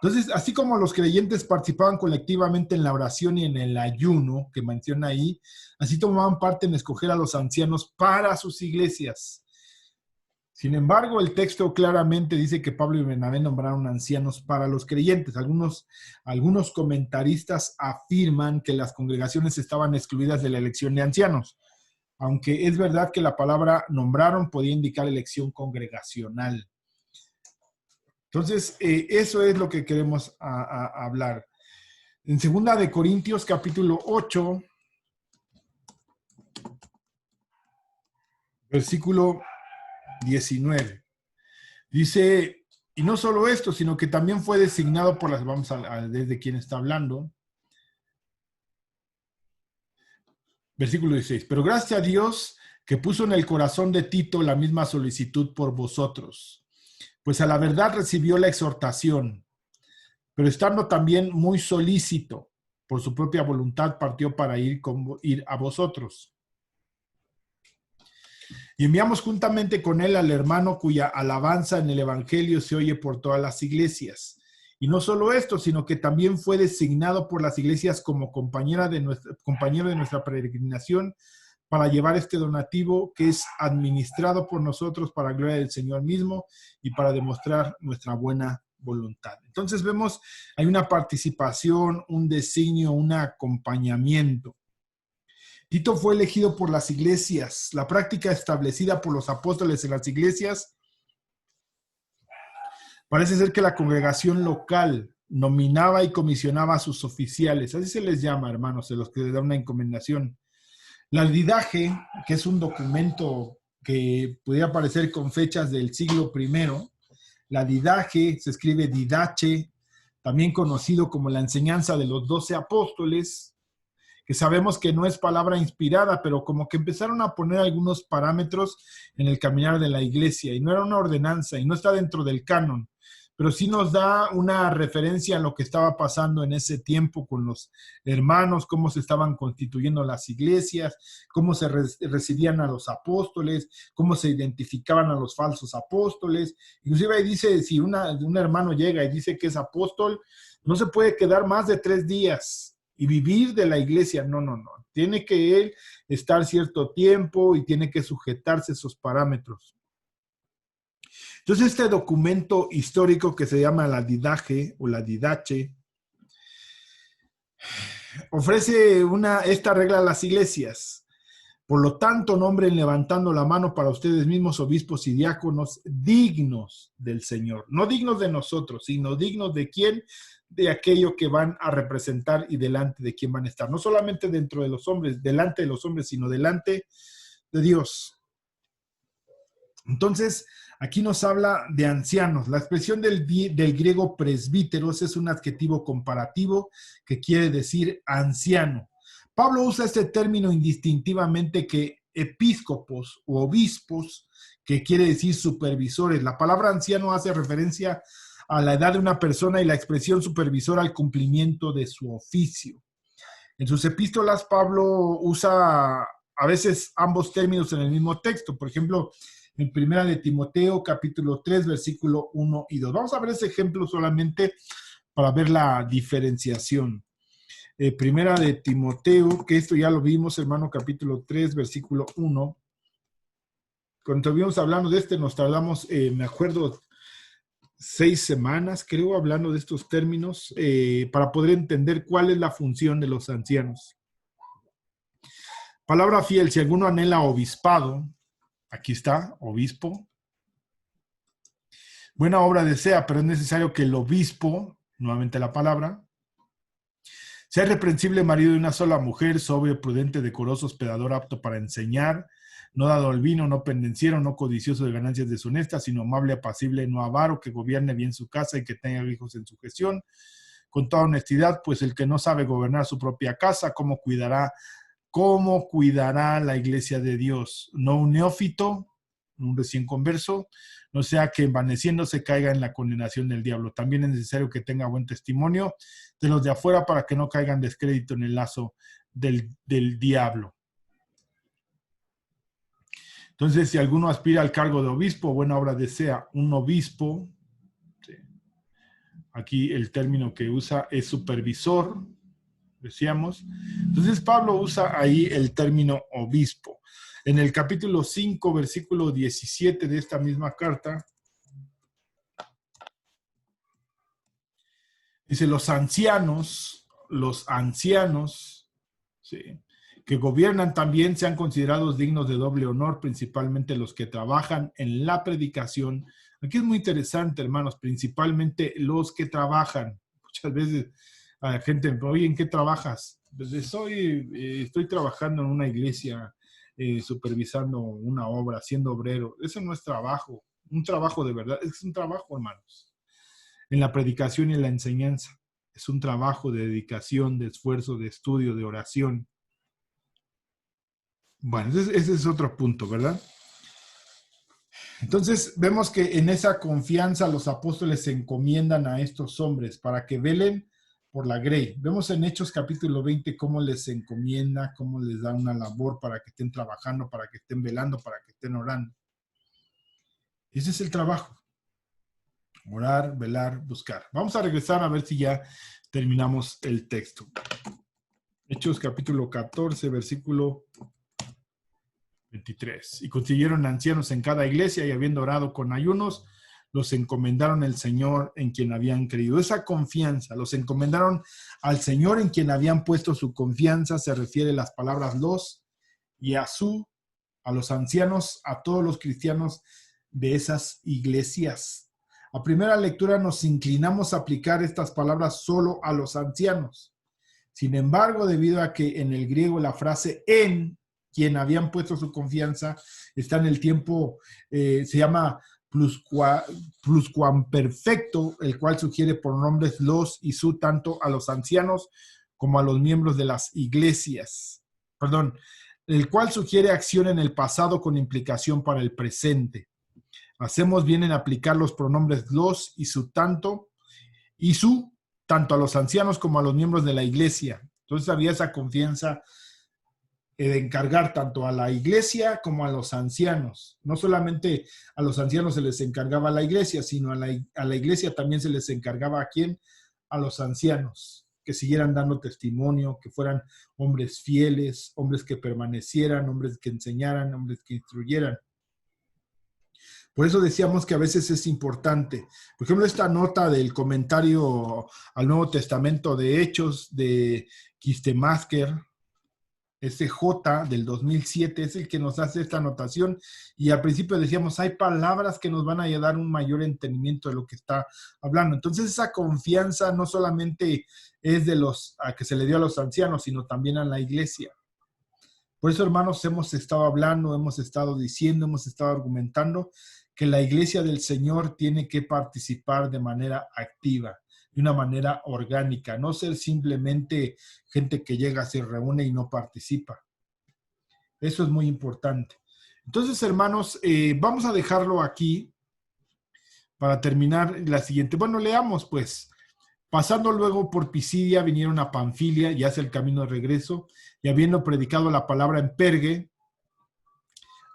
Entonces, así como los creyentes participaban colectivamente en la oración y en el ayuno que menciona ahí, así tomaban parte en escoger a los ancianos para sus iglesias. Sin embargo, el texto claramente dice que Pablo y Bernabé nombraron ancianos para los creyentes. Algunos comentaristas afirman que las congregaciones estaban excluidas de la elección de ancianos, aunque es verdad que la palabra nombraron podía indicar elección congregacional. Entonces, eso es lo que queremos hablar. En 2 de Corintios, capítulo 8, versículo 19. Dice, y no solo esto, sino que también fue designado por las, vamos a desde quién está hablando. Versículo 16. Pero gracias a Dios que puso en el corazón de Tito la misma solicitud por vosotros. Pues a la verdad recibió la exhortación, pero estando también muy solícito, por su propia voluntad partió para ir a vosotros. Y enviamos juntamente con él al hermano cuya alabanza en el evangelio se oye por todas las iglesias. Y no solo esto, sino que también fue designado por las iglesias como compañero de nuestra peregrinación para llevar este donativo que es administrado por nosotros para la gloria del Señor mismo y para demostrar nuestra buena voluntad. Entonces vemos, hay una participación, un designio, un acompañamiento. Tito fue elegido por las iglesias. La práctica establecida por los apóstoles en las iglesias parece ser que la congregación local nominaba y comisionaba a sus oficiales. Así se les llama, hermanos, de los que les da una encomendación. La didaje, que es un documento que podría aparecer con fechas del siglo I, la didaje se escribe didache, también conocido como la enseñanza de los 12 apóstoles, que sabemos que no es palabra inspirada, pero como que empezaron a poner algunos parámetros en el caminar de la iglesia, y no era una ordenanza, y no está dentro del canon, pero sí nos da una referencia a lo que estaba pasando en ese tiempo con los hermanos, cómo se estaban constituyendo las iglesias, cómo se recibían a los apóstoles, cómo se identificaban a los falsos apóstoles. Inclusive ahí dice, si un hermano llega y dice que es apóstol, no se puede quedar más de 3 días y vivir de la iglesia. No. Tiene que él estar cierto tiempo y tiene que sujetarse a esos parámetros. Entonces, este documento histórico que se llama la Didache o la Didache ofrece esta regla a las iglesias. Por lo tanto, nombren levantando la mano para ustedes mismos obispos y diáconos dignos del Señor. No dignos de nosotros, sino dignos de quién, de aquello que van a representar y delante de quién van a estar. No solamente dentro de los hombres, delante de los hombres, sino delante de Dios. Entonces, aquí nos habla de ancianos. La expresión del griego presbíteros es un adjetivo comparativo que quiere decir anciano. Pablo usa este término indistintivamente que episcopos o obispos, que quiere decir supervisores. La palabra anciano hace referencia a la edad de una persona y la expresión supervisor al cumplimiento de su oficio. En sus epístolas, Pablo usa a veces ambos términos en el mismo texto. Por ejemplo, en Primera de Timoteo, capítulo 3, versículo 1 y 2. Vamos a ver ese ejemplo solamente para ver la diferenciación. Primera de Timoteo, que esto ya lo vimos, hermano, capítulo 3, versículo 1. Cuando estuvimos hablando de nos tardamos, me acuerdo, 6 semanas, creo, hablando de estos términos, para poder entender cuál es la función de los ancianos. Palabra fiel, si alguno anhela obispado, aquí está, obispo. Buena obra desea, pero es necesario que el obispo, nuevamente la palabra, sea irreprensible marido de una sola mujer, sobrio, prudente, decoroso, hospedador, apto para enseñar, no dado al vino, no pendenciero, no codicioso de ganancias deshonestas, sino amable, apacible, no avaro, que gobierne bien su casa y que tenga hijos en su gestión, con toda honestidad, pues el que no sabe gobernar su propia casa, ¿cómo cuidará la iglesia de Dios? No un neófito, un recién converso, no sea que envaneciéndose caiga en la condenación del diablo. También es necesario que tenga buen testimonio de los de afuera para que no caigan descrédito en el lazo del diablo. Entonces, si alguno aspira al cargo de obispo, buena obra desea. Un obispo, sí, aquí el término que usa es supervisor, decíamos. Entonces, Pablo usa ahí el término obispo. En el capítulo 5, versículo 17 de esta misma carta, dice, los ancianos, ¿sí?, que gobiernan también sean considerados dignos de doble honor, principalmente los que trabajan en la predicación. Aquí es muy interesante, hermanos, principalmente los que trabajan. Muchas veces a la gente, oye, ¿en qué trabajas? Pues estoy trabajando en una iglesia, supervisando una obra, siendo obrero. Eso no es trabajo, un trabajo de verdad, es un trabajo, hermanos. En la predicación y en la enseñanza, es un trabajo de dedicación, de esfuerzo, de estudio, de oración. Bueno, ese es otro punto, ¿verdad? Entonces, vemos que en esa confianza los apóstoles se encomiendan a estos hombres para que velen por la grey. Vemos en Hechos capítulo 20 cómo les encomienda, cómo les da una labor para que estén trabajando, para que estén velando, para que estén orando. Ese es el trabajo. Orar, velar, buscar. Vamos a regresar a ver si ya terminamos el texto. Hechos capítulo 14, versículo 23. Y consiguieron ancianos en cada iglesia y habiendo orado con ayunos, los encomendaron al Señor en quien habían creído. Esa confianza, los encomendaron al Señor en quien habían puesto su confianza, se refiere a las palabras los y a los ancianos, a todos los cristianos de esas iglesias. A primera lectura nos inclinamos a aplicar estas palabras solo a los ancianos. Sin embargo, debido a que en el griego la frase en quien habían puesto su confianza está en el tiempo, se llama pluscuamperfecto, el cual sugiere pronombres los y su tanto a los ancianos como a los miembros de las iglesias. Perdón, el cual sugiere acción en el pasado con implicación para el presente. Hacemos bien en aplicar los pronombres los y su tanto a los ancianos como a los miembros de la iglesia. Entonces había esa confianza de encargar tanto a la iglesia como a los ancianos. No solamente a los ancianos se les encargaba la iglesia, sino a la iglesia también se les encargaba ¿a quién? A los ancianos. que siguieran dando testimonio, que fueran hombres fieles, hombres que permanecieran, hombres que enseñaran, hombres que instruyeran. Por eso decíamos que a veces es importante. Por ejemplo, esta nota del comentario al Nuevo Testamento de Hechos de Kistemasker, ese J del 2007, es el que nos hace esta anotación. Y al principio decíamos, hay palabras que nos van a dar un mayor entendimiento de lo que está hablando. Entonces esa confianza no solamente es de los a que se le dio a los ancianos, sino también a la iglesia. Por eso, hermanos, hemos estado hablando, hemos estado diciendo, hemos estado argumentando que la iglesia del Señor tiene que participar de manera activa, de una manera orgánica, no ser simplemente gente que llega, se reúne y no participa. Eso es muy importante. Entonces, hermanos, vamos a dejarlo aquí para terminar la siguiente. Bueno, leamos pues. Pasando luego por Pisidia, vinieron a Panfilia, ya hacia el camino de regreso, y habiendo predicado la palabra en Pergue,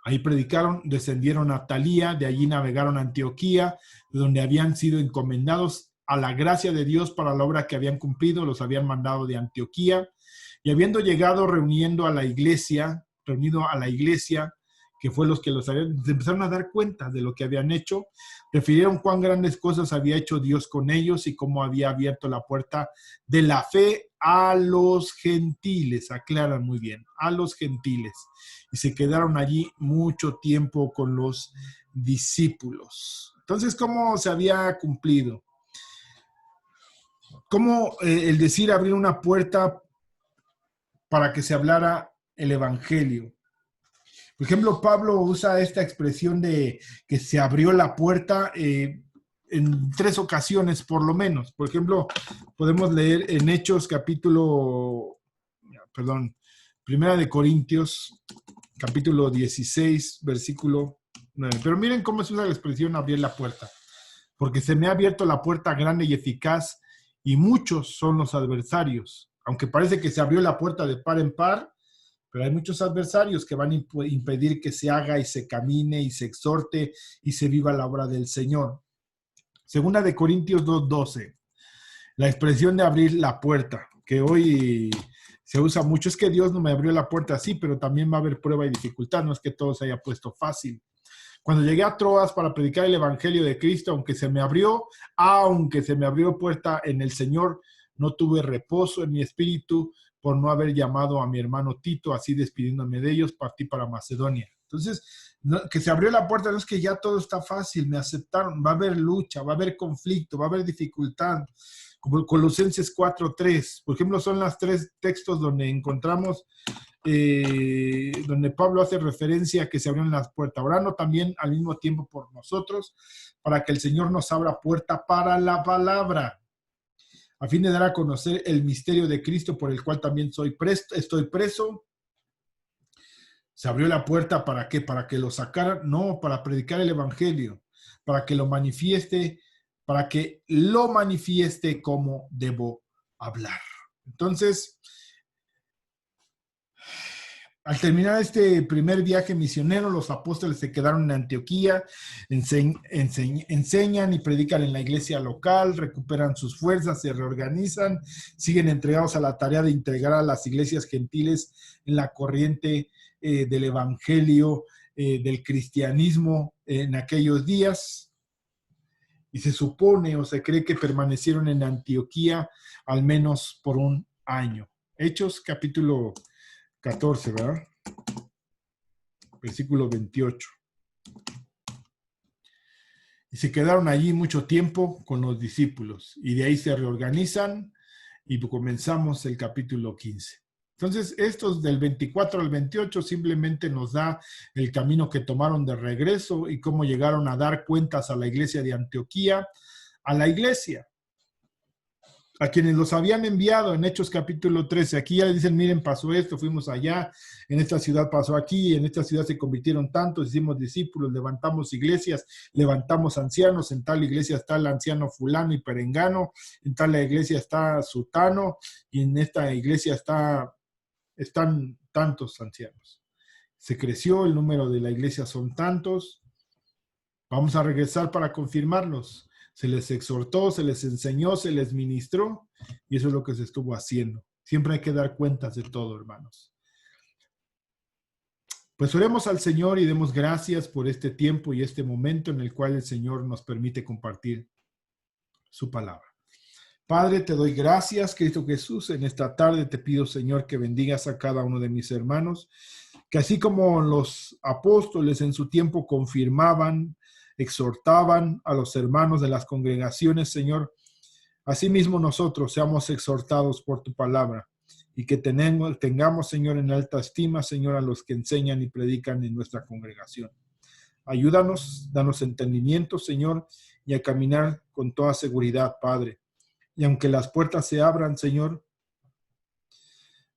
ahí predicaron, descendieron a Talía, de allí navegaron a Antioquía, de donde habían sido encomendados a la gracia de Dios para la obra que habían cumplido, los habían mandado de Antioquía, y habiendo llegado reunido a la iglesia, que fue los que los habían, empezaron a dar cuenta de lo que habían hecho, refirieron cuán grandes cosas había hecho Dios con ellos y cómo había abierto la puerta de la fe a los gentiles, aclaran muy bien, a los gentiles. Y se quedaron allí mucho tiempo con los discípulos. Entonces, ¿cómo se había cumplido? ¿Cómo el decir abrir una puerta para que se hablara el evangelio? Por ejemplo, Pablo usa esta expresión de que se abrió la puerta en 3 ocasiones por lo menos. Por ejemplo, podemos leer en Hechos Primera de Corintios, capítulo 16, versículo 9. Pero miren cómo se usa la expresión abrir la puerta. Porque se me ha abierto la puerta grande y eficaz y muchos son los adversarios. Aunque parece que se abrió la puerta de par en par, pero hay muchos adversarios que van a impedir que se haga y se camine y se exhorte y se viva la obra del Señor. Segunda de Corintios 2:12, la expresión de abrir la puerta, que hoy se usa mucho, es que Dios no me abrió la puerta así, pero también va a haber prueba y dificultad, no es que todo se haya puesto fácil. Cuando llegué a Troas para predicar el evangelio de Cristo, aunque se me abrió puerta en el Señor, no tuve reposo en mi espíritu por no haber llamado a mi hermano Tito, así despidiéndome de ellos, partí para Macedonia. Entonces, que se abrió la puerta no es que ya todo está fácil, me aceptaron, va a haber lucha, va a haber conflicto, va a haber dificultad. Como Colosenses 4:3, por ejemplo, son los 3 textos donde encontramos donde Pablo hace referencia a que se abrieron las puertas, orando también al mismo tiempo por nosotros, para que el Señor nos abra puerta para la palabra, a fin de dar a conocer el misterio de Cristo, por el cual también estoy preso. Se abrió la puerta, ¿para qué? ¿Para que lo sacaran? No, para predicar el evangelio, para que lo manifieste como debo hablar. Entonces, al terminar este primer viaje misionero, los apóstoles se quedaron en Antioquía, enseñan y predican en la iglesia local, recuperan sus fuerzas, se reorganizan, siguen entregados a la tarea de integrar a las iglesias gentiles en la corriente del evangelio, del cristianismo en aquellos días. Y se supone o se cree que permanecieron en Antioquía al menos por un año. Hechos capítulo 14, ¿verdad? Versículo 28. Y se quedaron allí mucho tiempo con los discípulos. Y de ahí se reorganizan y comenzamos el capítulo 15. Entonces, estos del 24 al 28 simplemente nos da el camino que tomaron de regreso y cómo llegaron a dar cuentas a la iglesia de Antioquía, a la iglesia, a quienes los habían enviado en Hechos capítulo 13. Aquí ya le dicen, miren, pasó esto, fuimos allá, en esta ciudad pasó aquí, en esta ciudad se convirtieron tantos, hicimos discípulos, levantamos iglesias, levantamos ancianos, en tal iglesia está el anciano fulano y perengano, en tal iglesia está sutano, y en esta iglesia están tantos ancianos. Se creció, el número de la iglesia son tantos. Vamos a regresar para confirmarlos. Se les exhortó, se les enseñó, se les ministró, y eso es lo que se estuvo haciendo. Siempre hay que dar cuentas de todo, hermanos. Pues oremos al Señor y demos gracias por este tiempo y este momento en el cual el Señor nos permite compartir su palabra. Padre, te doy gracias, Cristo Jesús. En esta tarde te pido, Señor, que bendigas a cada uno de mis hermanos, que así como los apóstoles en su tiempo confirmaban, exhortaban a los hermanos de las congregaciones, Señor, asimismo nosotros seamos exhortados por tu palabra y que tengamos, Señor, en alta estima, Señor, a los que enseñan y predican en nuestra congregación. Ayúdanos, danos entendimiento, Señor, y a caminar con toda seguridad, Padre. Y aunque las puertas se abran, Señor,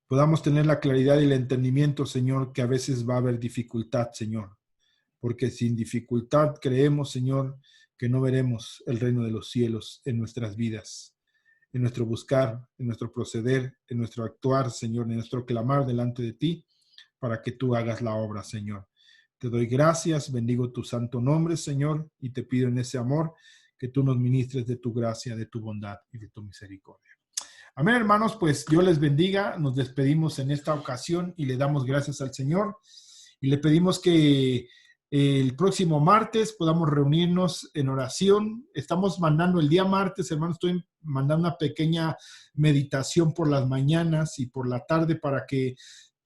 podamos tener la claridad y el entendimiento, Señor, que a veces va a haber dificultad, Señor. Porque sin dificultad creemos, Señor, que no veremos el reino de los cielos en nuestras vidas, en nuestro buscar, en nuestro proceder, en nuestro actuar, Señor, en nuestro clamar delante de ti, para que tú hagas la obra, Señor. Te doy gracias, bendigo tu santo nombre, Señor, y te pido en ese amor que tú nos ministres de tu gracia, de tu bondad y de tu misericordia. Amén, hermanos, pues Dios les bendiga. Nos despedimos en esta ocasión y le damos gracias al Señor y le pedimos que el próximo martes podamos reunirnos en oración. Estamos mandando el día martes, hermanos, estoy mandando una pequeña meditación por las mañanas y por la tarde para que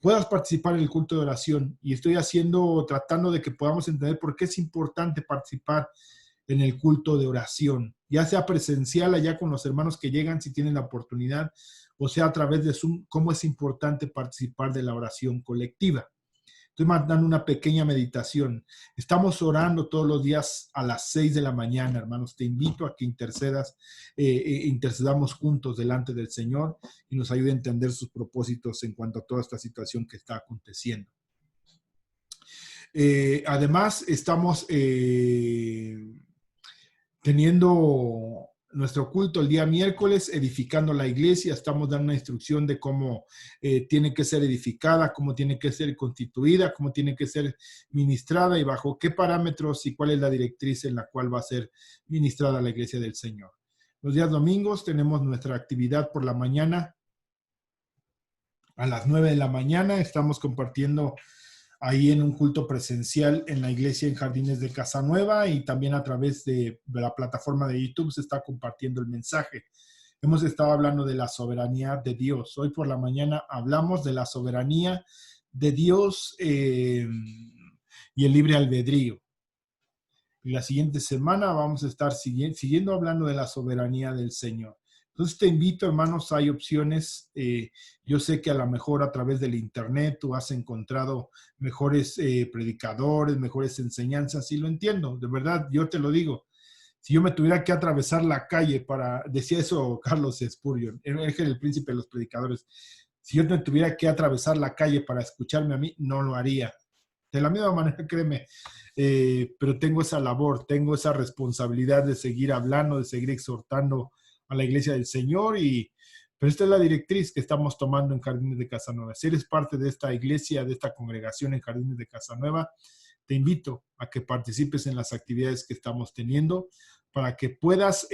puedas participar en el culto de oración. Y estoy tratando de que podamos entender por qué es importante participar en el culto de oración, ya sea presencial allá con los hermanos que llegan si tienen la oportunidad, o sea a través de Zoom, cómo es importante participar de la oración colectiva. Estoy mandando una pequeña meditación. Estamos orando todos los días a las 6 de la mañana, hermanos. Te invito a que intercedamos juntos delante del Señor y nos ayude a entender sus propósitos en cuanto a toda esta situación que está aconteciendo. Además, estamos teniendo nuestro culto el día miércoles, edificando la iglesia. Estamos dando una instrucción de cómo tiene que ser edificada, cómo tiene que ser constituida, cómo tiene que ser ministrada y bajo qué parámetros y cuál es la directriz en la cual va a ser ministrada la iglesia del Señor. Los días domingos tenemos nuestra actividad por la mañana. A las 9 de la mañana estamos compartiendo ahí en un culto presencial en la iglesia en Jardines de Casanueva y también a través de la plataforma de YouTube se está compartiendo el mensaje. Hemos estado hablando de la soberanía de Dios. Hoy por la mañana hablamos de la soberanía de Dios y el libre albedrío. Y la siguiente semana vamos a estar siguiendo hablando de la soberanía del Señor. Entonces te invito, hermanos, hay opciones. Yo sé que a lo mejor a través del internet tú has encontrado mejores predicadores, mejores enseñanzas, y lo entiendo, de verdad, yo te lo digo. Si yo me tuviera que atravesar la calle decía eso Carlos Spurgeon, el príncipe de los predicadores, si yo me tuviera que atravesar la calle para escucharme a mí, no lo haría. De la misma manera, créeme, pero tengo esa labor, tengo esa responsabilidad de seguir hablando, de seguir exhortando a la iglesia del Señor, pero esta es la directriz que estamos tomando en Jardines de Casanueva. Si eres parte de esta iglesia, de esta congregación en Jardines de Casanueva, te invito a que participes en las actividades que estamos teniendo para que puedas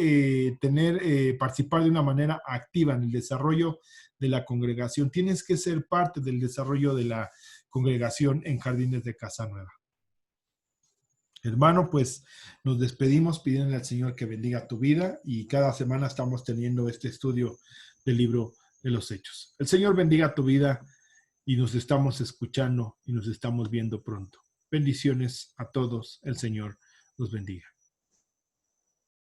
participar de una manera activa en el desarrollo de la congregación. Tienes que ser parte del desarrollo de la congregación en Jardines de Casanueva. Hermano, pues nos despedimos pidiendo al Señor que bendiga tu vida y cada semana estamos teniendo este estudio del libro de los Hechos. El Señor bendiga tu vida y nos estamos escuchando y nos estamos viendo pronto. Bendiciones a todos. El Señor los bendiga.